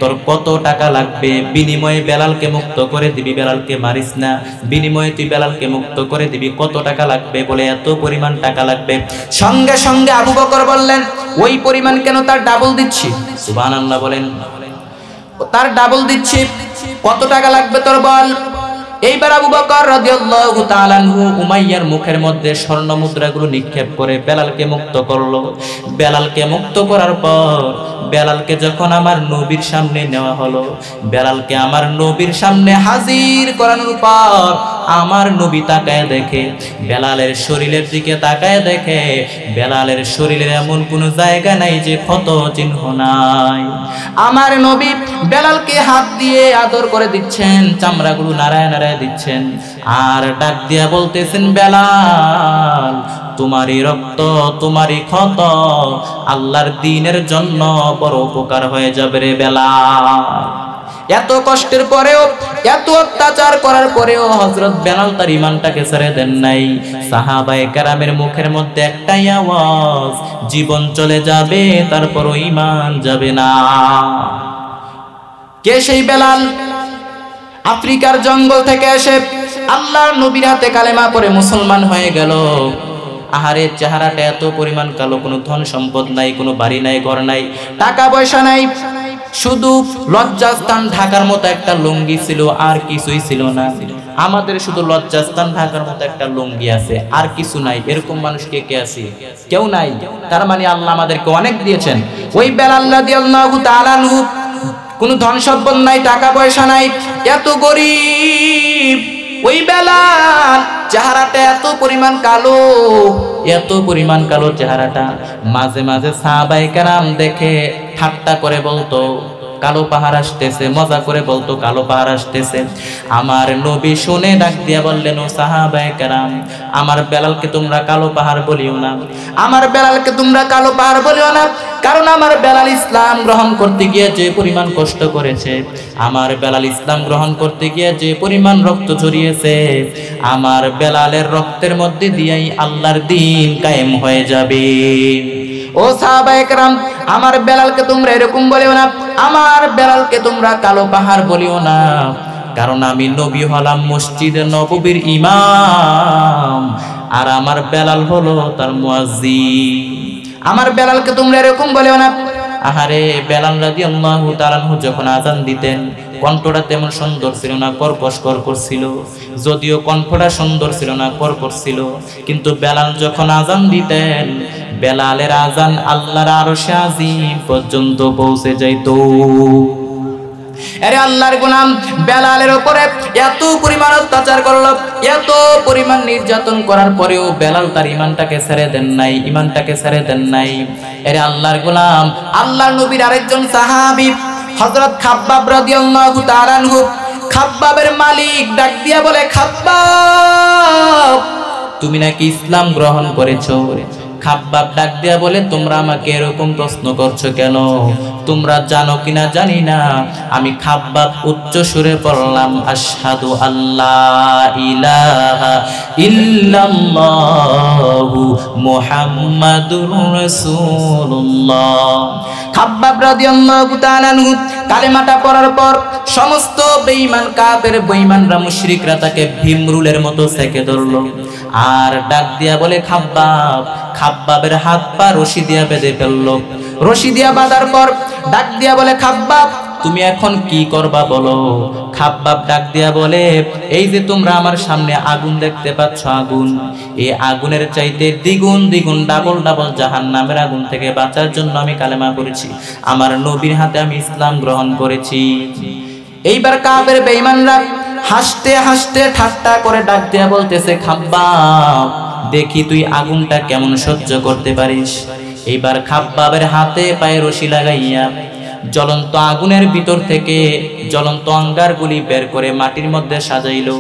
তোর কত টাকা লাগবে? বিনিময়ে বেলালকে মুক্ত করে দিবি, বেলালকে মারিস না। বিনিময়ে তুই বেলালকে মুক্ত করে দিবি, কত টাকা লাগবে? বলে, এত পরিমাণ টাকা লাগবে। সঙ্গে সঙ্গে আবু বকর বললেন, ওই পরিমাণ কেন, তার ডাবল দিচ্ছি। সুবহানাল্লাহ বলেন, তার ডাবল দিচ্ছি। কত টাকা লাগবে তোর বল। এইবার আবু বকর রাদিয়াল্লাহু তাআলা আনহু উমাইয়ার মুখের মধ্যে স্বর্ণ মুদ্রাগুলো নিক্ষেপ করে বেলালকে মুক্ত করলো। বেলালকে মুক্ত করার পর বেলালকে যখন আমার নবীর সামনে নেওয়া হলো, বেলালকে আমার নবীর সামনে হাজির করানোর পর আমার নবী তাকায় দেখে, বেলালের শরীরের দিকে তাকায় দেখে, বেলালের শরীরের এমন কোনো জায়গা নাই যে ক্ষত চিহ্ন নাই। আমার নবী বেলালকে হাত দিয়ে আদর করে দিচ্ছেন, চামড়াগুলো নাড়ায় নাড়ায় দিচ্ছেন, আর ডাক দিয়া বলতেছেন, বেলাল, তোমারই রক্ত, তোমারই ক্ষত আল্লাহর দ্বীনের জন্য বড় উপকার হয়ে যাবে রে বেলাল। এত কষ্টের পরেও, এত অত্যাচার করার পরেও হযরত বেলাল তার ঈমানটাকে ছেড়ে দেন নাই। সাহাবায়ে কেরামের মুখের মধ্যে একটাই আওয়াজ, জীবন চলে যাবে তারপরও ঈমান যাবে না। কে সেই বেলাল? আফ্রিকার জঙ্গল থেকে এসে আল্লাহর নবীর হাতে কালেমা পড়ে মুসলমান হয়ে গেল। আহারে, চেহারাটা এত পরিমাণ কালো, কোনো ধন সম্পদ নাই, কোনো বাড়ি নাই, ঘর নাই, টাকা পয়সা নাই, শুধু লজ্জাস্থান ঢাকার মতো একটা লুঙ্গি ছিল, আর কিছুই ছিল না। আমাদের শুধু লজ্জাস্থান ঢাকার মতো একটা লুঙ্গি আছে, আর কিছু নাই। এরকম মানুষ কে কে আছে? কেউ নাই। তার মানে আল্লাহ আমাদেরকে অনেক দিয়েছেন। ওই বেলাল রাদিয়াল্লাহু তাআলা আনহু কোনো ধন সম্পদ নাই, টাকা পয়সা নাই, এত গরিব। ওই বেলাল চেহারাটা এত পরিমাণ কালো, এত পরিমাণ কালো চেহারাটা। মাঝে মাঝে সাহাবায়ে কেরাম দেখে ঠাট্টা করে বলতো, কালো পাহাড় আসতেছে, মজা করে বলতো কালো পাহাড় আসতেছে। আমার নবী শুনে ডাক দিয়া বললেন, ও সাহাবায়ে কেরাম, আমার বেলালকে তোমরা কালো পাহাড় বলিও না, আমার বেলালকে তোমরা কালো পাহাড় বলিও না, কারণ আমার বেলাল ইসলাম গ্রহণ করতে গিয়ে যে পরিমাণ কষ্ট করেছে, আমার বেলাল ইসলাম গ্রহণ করতে গিয়ে যে পরিমাণ রক্ত ঝরিয়েছে, আমার বেলালের রক্তের মধ্যে দিয়েই আল্লাহর দ্বীন কায়েম হয়ে যাবে। ও সাহাবায়ে কেরাম, আমার বেলালকে তোমরা এরকম বলিও না, আমার বেলালকে তোমরা কালো পাহাড় বলিও না, কারণ আমি নবী হলাম মসজিদে নববীর ইমাম, আর আমার বেলাল হলো তার মুয়াজ্জিন। আমার বেলালকে তোমরা এরকম বলিও না। আহারে, বেলাল রাদিয়াল্লাহু তাআলা আনহু যখন আযান দিতেন, কণ্ঠটা তেমন সুন্দর ছিল না, কর্কশ কর্কশ ছিল। যদিও কণ্ঠটা সুন্দর ছিল না, কর্কশ ছিল, কিন্তু বেলাল যখন আযান দিতেন, বেলালের আযান আল্লাহর আরশে আজিম পর্যন্ত পৌঁছে যাইত। আরে আল্লাহর গোলাম বেলালের উপরে এত পরিমাণ অত্যাচার করলো, এত পরিমাণ নির্যাতন করার পরেও বেলাল তার ইমানটাকে ছেড়ে দেন নাই, ইমানটাকে ছেড়ে দেন নাই। আরে আল্লাহর গোলাম, আল্লাহর নবীর আরেকজন সাহাবী হযরত খাব্বাব রাদিয়াল্লাহু তাআলা আনহু, খাব্বাবের মালিক ডাক দিয়া বলে, খাব্বাব তুমি নাকি ইসলাম গ্রহণ করেছো? খাব্বাব ডাক দিয়া বলে, তোমরা আমাকে এরকম প্রশ্ন করছো কেন? তোমরা জানো কিনা জানি না, আমি খাব্বাব উচ্চ সুরে পড়লাম, আশহাদু আল্লাহ ইলাহা ইল্লাল্লাহু মুহাম্মাদুর রাসূলুল্লাহ। খাব্বাব রাদিয়াল্লাহু তাআলা আনহু কালেমাটা পড়ার পর সমস্ত বেঈমান কাফের, বেঈমানরা, মুশরিকরা তাকে ভীমরুলের মতো সেকে ধরলো আর ডাক দিয়া বলে, খাব্বাব। খাব্বাবের হাত পা রশি দিয়া বেঁধে ফেললো। রশি দিয়া বাঁধার পর ডাক দিয়া বলে, খাব্বাব তুমি এখন কি করবা বলো? খাব্বাব ডাক দিয়া বলে, এই যে তোমরা আমার সামনে আগুন দেখতে পাচ্ছ, আগুন, এই আগুনের চাইতে দ্বিগুণ দ্বিগুণ ডাবল ডাবল জাহান্নামের আগুন থেকে বাঁচার জন্য আমি কালেমা করেছি, আমার নবীর হাতে আমি ইসলাম গ্রহণ করেছি। এইবার কাফের বেঈমানরা হাসতে হাসতে ঠাট্টা করে ডাক দিয়া বলতেছে, খাব্বাব দেখি তুই আগুনটা কেমন সহ্য করতে পারিস। এইবার খাব্বাবের হাতে পায়ে রশি লাগাইয়া জ্বলন্ত আগুনের ভিতর থেকে জ্বলন্ত অঙ্গারগুলি বের করে মাটির মধ্যে সাজাইলো।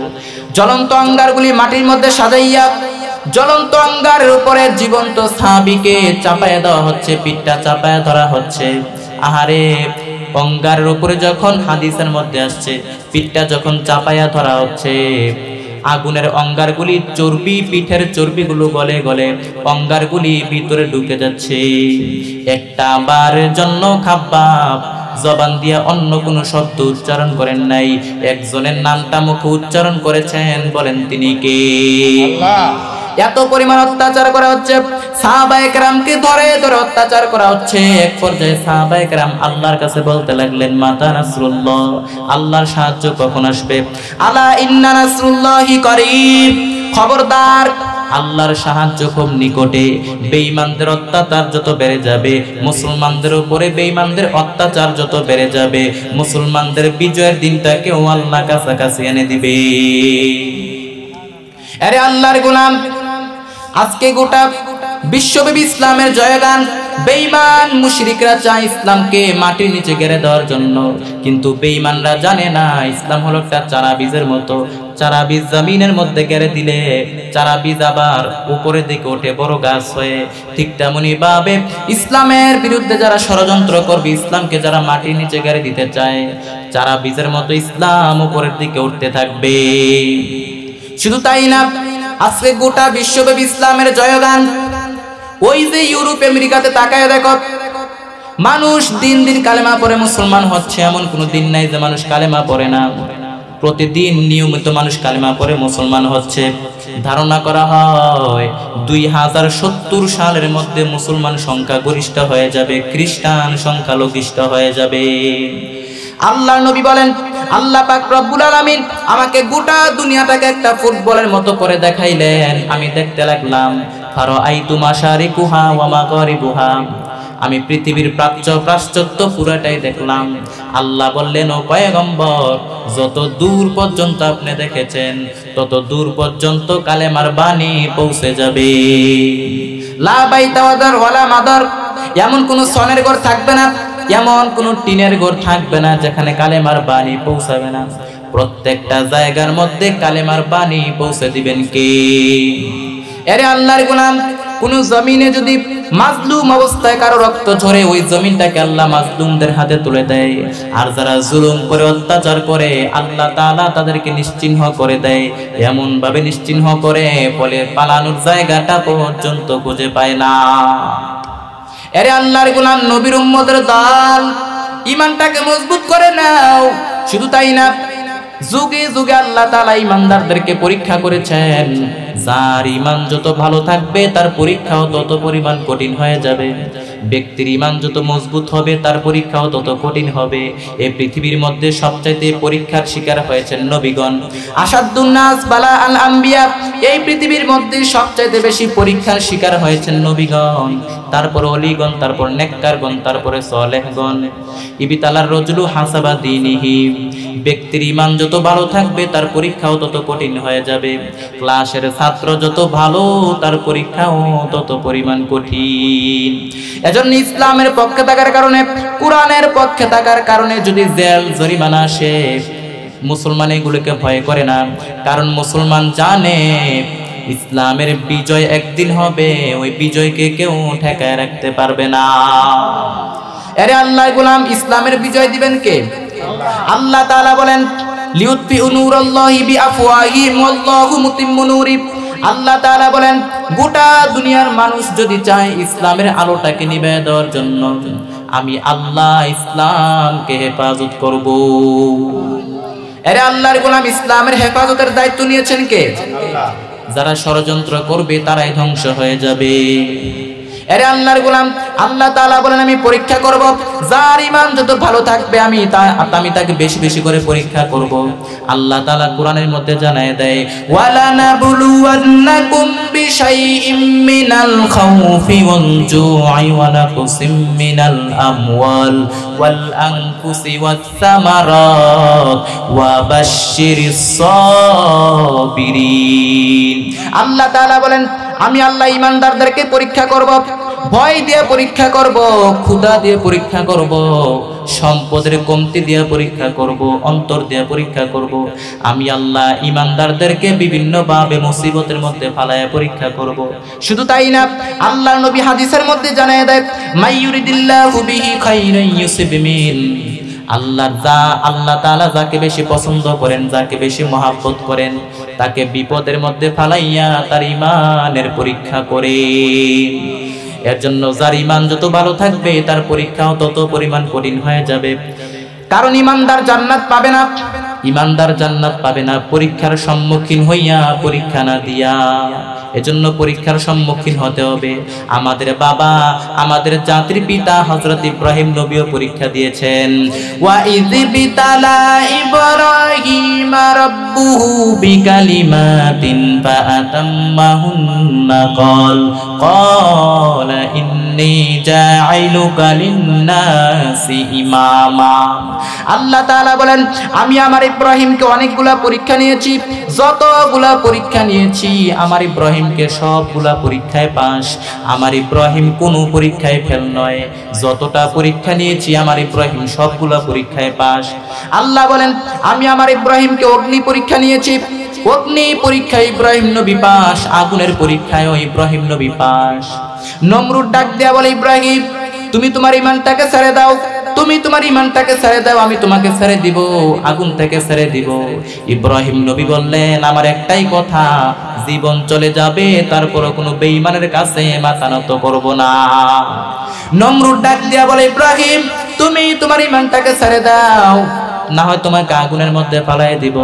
জ্বলন্ত অঙ্গারগুলি মাটির মধ্যে সাজাইয়া জ্বলন্ত অঙ্গারের উপরে জীবন্ত সাহাবীকে চাপায়া দেওয়া হচ্ছে, পিঠটা চাপায়া ধরা হচ্ছে। আহারে, অঙ্গারের উপরে যখন হাদিসের মধ্যে আসছে পিঠটা যখন চাপায়া ধরা হচ্ছে, আগুনের অঙ্গারগুলি চর্বি, পিঠের চর্বিগুলো গলে গলে অঙ্গারগুলি ভিতরে ঢুকে যাচ্ছে। একটা বারের জন্য খাব্বাব জবান দিয়া অন্য কোনো শব্দ উচ্চারণ করেন নাই, একজনের নামটা মুখে উচ্চারণ করেছেন, বলেন তিনি কে? আল্লাহ। এত পরিমাণ অত্যাচার করা হচ্ছে, সাহাবায়ে কেরামকে ধরে ধরে অত্যাচার করা হচ্ছে। এক পর্যায়ে সাহাবায়ে কেরাম আল্লাহর কাছে বলতে লাগলেন, মাতা নাসরুল্লাহ, আল্লাহর সাহায্য কখন আসবে? আলা ইন্না নাসরুল্লাহি করিব, খবরদার আল্লাহর সাহায্য খুব নিকটে। বেঈমানদের অত্যাচার যত বেড়ে যাবে, মুসলমানদের উপরে বেঈমানদের অত্যাচার যত বেড়ে যাবে, মুসলমানদের বিজয়ের দিনটাকেও আল্লাহ কাছাকাছি এনে দিবে। আরে আল্লাহর গোলাম, আজকে গোটা বিশ্বব্যাপী ইসলামের জয়গান। বেঈমান মুশরিকরা চায় ইসলামকে মাটির নিচে গেড়ে দেওয়ার জন্য, কিন্তু বেঈমানরা জানে না ইসলাম হলো একটা চারা বীজের মতো। চারা বীজ জমিনের মধ্যে গেড়ে দিলে চারা বীজ আবার উপরের দিকে ওঠে বড় গাছ হয়ে। ঠিক তেমনি ভাবে ইসলামের বিরুদ্ধে যারা ষড়যন্ত্র করবে, ইসলামকে যারা মাটির নিচে গেড়ে দিতে চায়, চারা বীজের মতো ইসলাম উপরের দিকে উঠতে থাকবে। শুধু তাই না, আজকে গোটা বিশ্বব্যাপী ইসলামের জয়গান। ওই যে ইউরোপ আমেরিকাতে তাকায় দেখো, মানুষ দিন দিন কালেমা পড়ে মুসলমান হচ্ছে, এমন কোনো দিন নাই যে মানুষ কালেমা পড়ে না। প্রতিদিন নিয়মিত মানুষ কালেমা পড়ে মুসলমান হচ্ছে। ধারণা করা হয় 2070 সালের মধ্যে মুসলমান সংখ্যা গরিষ্ঠ হয়ে যাবে, খ্রিস্টান সংখ্যা লঘিষ্ঠ হয়ে যাবে। আল্লাহর নবী বলেন, আল্লাহ পাক রব্বুল আলামিন আমাকে গোটা দুনিয়াটাকে একটা ফুটবলের মতো করে দেখাইলেন। আমি দেখতে লাগলাম, ফারাআইতু মাশারিকুহা ওয়া মাগারিবুহা, আমি পৃথিবীর প্রাচ্য প্রাশ্চাত্য পুরাটাই দেখলাম। আল্লাহ বললেন, ও পয়গম্বর, যত দূর পর্যন্ত আপনি দেখেছেন তত দূর পর্যন্ত কালেমার বাণী পৌঁছে যাবে। লা বাইতা ওয়াদার ওয়ালা মাদার, এমন কোন সনের ঘর থাকবে না, এমন কোন টিনের ঘর থাকবে না যেখানে কালেমার বাণী পৌঁছাবে না। প্রত্যেকটা জায়গার মধ্যে কালেমার বাণী পৌঁছে দিবেন কে? এরে আল্লাহর গোলাম, কোন জমিনে যদি মাজলুম অবস্থায় কারো রক্ত ঝরে, ওই জমিনটাকে আল্লাহ মাজলুমদের হাতে তুলে দেয়। আর যারা জুলুম করে, অত্যাচার করে, আল্লাহ তাআলা তাদেরকে নিশ্চিহ্ন করে দেয়। এমন ভাবে নিশ্চিহ্ন করে বলে পালানোর জায়গাটা পর্যন্ত খুঁজে পায় না। এরে আল্লাহর গোলাম, নবীর উম্মতের দল, ঈমানটাকে মজবুত করে নাও। শুধু তাই না, যুগে যুগে আল্লাহ তাআলা ঈমানদারদেরকে পরীক্ষা করেছেন। যার ঈমান যত ভালো থাকবে তার পরীক্ষাও তত পরিমাণ কঠিন হয়ে যাবে। ব্যক্তির ঈমান যত মজবুত হবে তার পরীক্ষাও তত কঠিন হবে। এই পৃথিবীর মধ্যে সবচাইতে পরীক্ষার শিকার হয়েছেন নবীগণ। আসাদুন নাস বালা আল আম্বিয়া, এই পৃথিবীর মধ্যে সবচাইতে বেশি পরীক্ষার শিকার হয়েছেন নবীগণ, তারপর ওলিগণ, তারপর নেককারগণ, তারপরে সালেহগণ। ইবতালার রাজুলু হাসাবা দীনিহি, ব্যক্তির ঈমান যত ভালো থাকবে তার পরীক্ষাও তত কঠিন হয়ে যাবে। ক্লাসের ছাত্র যত ভালো তার পরীক্ষাও তত পরিমাণ কঠিন। এজন্য ইসলামের পক্ষে থাকার কারণে, কোরআনের পক্ষে থাকার কারণে যদি জেল জরিমানা আসে, মুসলমান এগুলোকে ভয় করে না। কারণ মুসলমান জানে ইসলামের বিজয় একদিন হবে, ওই বিজয়কে কেউ ঠেকায় রাখতে পারবে না। আরে আল্লাহর গোলাম, ইসলামের বিজয় দিবেন কে? আল্লাহ তাআলা বলেন, লিউতফিউ নূরাল্লাহি বিআফওয়াহিহিম ওয়াল্লাহু মুতিম্মু নূরি। আল্লাহ তাআলা বলেন, গোটা দুনিয়ার মানুষ যদি চায় ইসলামের আলোটাকে নিভিয়ে দেওয়ার জন্য, আমি আল্লাহ ইসলামকে হেফাজত করব। আরে আল্লাহর গোলাম, ইসলামের হেফাজতের দায়িত্ব নিয়েছেন কে? আল্লাহ। যারা ষড়যন্ত্র করবে তারাই ধ্বংস হয়ে যাবে। আরে আল্লাহর গোলাম, আল্লাহ তাআলা বলেন, আমি পরীক্ষা করব। যার ঈমান যত ভালো থাকবে আমি তাকে বেশি বেশি করে পরীক্ষা করব। আল্লাহ তাআলা কোরআনের মধ্যে জানায় দেয়, ওয়ালা নাবলুওয়ান্নাকুম বিশাইইম মিনাল খাউফি ওয়াল জু'i ওয়া নাকসিম মিনাল আমওয়াল ওয়াল আনফুসি ওয়াস সামারাত ওয়া বাশশিরিস সাবিরিন। আল্লাহ তাআলা বলেন, আমি আল্লাহ ঈমানদারদেরকে পরীক্ষা করব, ভয় দিয়ে পরীক্ষা করব, ক্ষুধা দিয়ে পরীক্ষা করব, সম্পদের কমতি দিয়ে পরীক্ষা করব, অন্তর দিয়ে পরীক্ষা করব। আমি আল্লাহ ঈমানদারদেরকে বিভিন্ন ভাবে মুসিবতের মধ্যে ফালায়া পরীক্ষা করব। শুধু তাই না, আল্লাহর নবী হাদিসের মধ্যে জানায় দেয়, মাইয়ুরিদিল্লাহু বিহি খাইরান ইউসিব মিন। আল্লাহ তাআলা যাকে বেশি পছন্দ করেন, যাকে বেশি মহব্বত করেন, তাকে বিপদের মধ্যে ফালাইয়া তার ঈমানের পরীক্ষা করে। এর জন্য যার ঈমান যত ভালো থাকবে তার পরীক্ষাও তত পরিমাণ কঠিন হয়ে যাবে। কারণ ঈমানদার জান্নাত পাবে না, ঈমানদার জান্নাত পাবে না পরীক্ষার সম্মুখীন হইয়া, পরীক্ষা না দিয়া। এজন্য পরীক্ষার সম্মুখীন হতে হবে। আমাদের বাবা, আমাদের জাতির পিতা হযরত ইব্রাহিম নবীও পরীক্ষা দিয়েছেন। ওয়া ইয বিতালা ইব্রাহিম রাব্বুহু বিকালিমাতিন ফাআতাম্মাহুন্না ক্বালা ইন্নী জাইলুকা লিন-নাসি ইমামা। আল্লাহ তাআলা বলেন, আমি আমার ইব্রাহিমকে অনেকগুলা পরীক্ষা নিয়েছি, যতগুলা পরীক্ষা নিয়েছি আমার ইব্রাহিমকে সবগুলা পরীক্ষায় পাস। আমার ইব্রাহিম কোনো পরীক্ষায় ফেল নয়। যতটা পরীক্ষা নিয়েছি আমার ইব্রাহিম সবগুলা পরীক্ষায় পাস। আল্লাহ বলেন, আমি আমার ইব্রাহিমকে অগ্নি পরীক্ষা নিয়েছি, অগ্নি পরীক্ষায় ইব্রাহিম নবী পাস, আগুনের পরীক্ষায়ও ইব্রাহিম নবী পাস। নমরুদ ডাক দেয়া বলে, ইব্রাহিম তুমি তোমার ঈমানটাকে ছেড়ে দাও, তুমি তোমার ঈমানটাকে ছেড়ে দাও, আমি তোমাকে ছেড়ে দিব, আগুন থেকে ছেড়ে দিব। ইব্রাহিম নবী বললেন, আমার একটাই কথা, জীবন চলে যাবে তারপরও কোনো বেঈমানের কাছে মাথা নত করব না। নমরুদ ডাক দিয়া বলে, ইব্রাহিম তুমি তোমার ঈমানটাকে ছেড়ে দাও, না হয় তোমাকে আগুনের মধ্যে ফালাই দিব।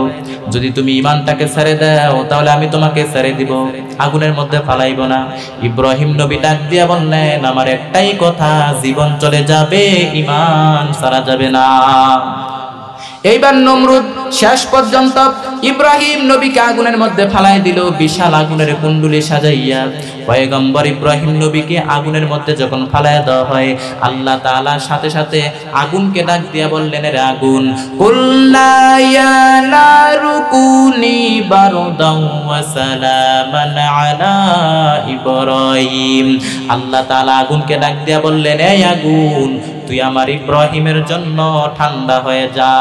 যদি তুমি ঈমানটাকে ছেড়ে দাও তাহলে আমি তোমাকে ছেড়ে দিব, আগুনের মধ্যে ফালাইব না। ইব্রাহিম নবী ডাক দিয়া বললেন, আমার একটাই কথা, জীবন চলে যাবে, ঈমান ছাড়া যাবে না। এইবার নমরুদ শেষ পর্যন্ত ইব্রাহিম নবীকে আগুনের মধ্যে ফালাই দিল, বিশাল আগুনের কুণ্ডুলি সাজাইয়া। পয়গম্বর ইব্রাহিম নবীকে আগুনের মধ্যে যখন ফালাই দেওয়া হয়, আল্লাহ তাআলা সাথে সাথে আগুনকে ডাক দিয়া বললেন, রে আগুন, কুল্লা ইয়া নারু কুনি বারদাও ওয়া সালামান আলা ইব্রাহিম। আল্লাহ তাআলা আগুনকে ডাক দিয়া বললেন, এই আগুন তুই আমার ইব্রাহিমের জন্য ঠান্ডা হয়ে যা,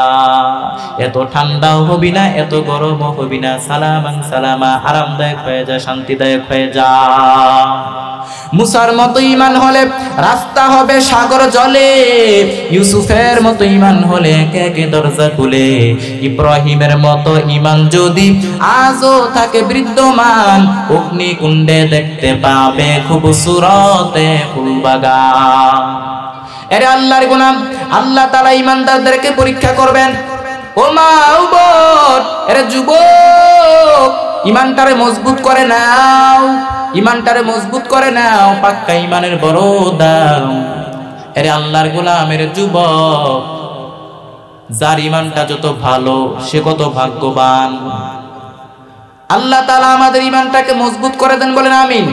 এত ঠান্ডাও হবি না, এত গরমও হবি না, সালামান সালামা, আরামদায়ক হয়ে যা, শান্তিদায়ক হয়ে যা। মুসার মতো ঈমান হলে রাস্তা হবে সাগর জলে, ইউসুফের মতো ঈমান হলে একে একে দরজা খুলে, ইব্রাহিমের মতো ঈমান যদি আজও থাকে বিদ্যমান, অগ্নিকুণ্ডে দেখতে পাবে খুবসুরতে ফুলবাগান। এরে আল্লাহর গোলাম, আল্লাহ তাআলা ঈমানদারদেরকে পরীক্ষা করবেন। ও মা ও বোন, এরে যুবক, ঈমানটারে মজবুত করে নাও, ঈমানটারে মজবুত করে নাও, পাক্কা ঈমানের বড় দাম। এরে আল্লাহর গোলাম, এরে যুবক, যার ঈমানটা যত ভালো সে কত ভাগ্যবান। আল্লাহ তাআলা আমাদের ঈমানটাকে মজবুত করে দেন, বলেন আমিন।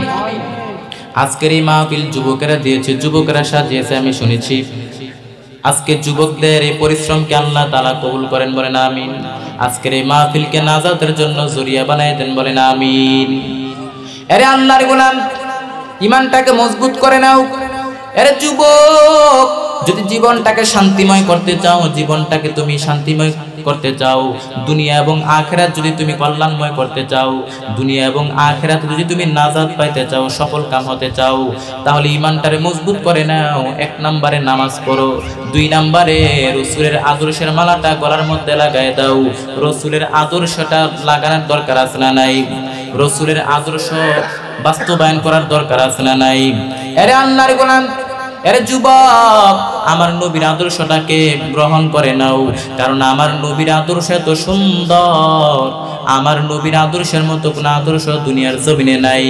আজকের এই মাহফিল যুবকেরা দিয়েছে, যুবকেরা সাজিয়েছে, আমি শুনেছি। আজকে যুবকদের এই পরিশ্রমকে আল্লাহ তাআলা কবুল করেন, বলেন আমিন। আজকের এই মাহফিলকে নাজাতের জন্য জরিয়া বানায় দেন, বলেন আমিন। এরে আল্লাহর গোলাম, ঈমানটাকে মজবুত করে নাও। এরে যুবক, যদি জীবনটাকে শান্তিময় করতে চাও, জীবনটাকে তুমি শান্তিময় করতে চাও, দুনিয়া এবং আখিরাত যদি তুমি কল্যাণময় করতে চাও, দুনিয়া এবং আখিরাত যদি তুমি নাজাত পাইতে চাও, সফল কাম হতে চাও, তাহলে ঈমানটারে মজবুত করে নাও। 1 নম্বরে নামাজ পড়ো, 2 নম্বরে রাসূলের আদর্শের মালাটা গলার মধ্যে লাগায় দাও। রাসূলের আদর্শটা লাগানোর দরকার আছে না নাই? রাসূলের আদর্শ বাস্তবায়ন করার দরকার আছে না নাই? এরে আল্লাহর গোলাম, এরে যুবক, আমার নবীর আদর্শটাকে গ্রহণ করে নাও, কারণ আমার নবীর আদর্শ এত সুন্দর, আমার নবীর আদর্শের মতো কোন আদর্শ দুনিয়ার জমিনে নাই।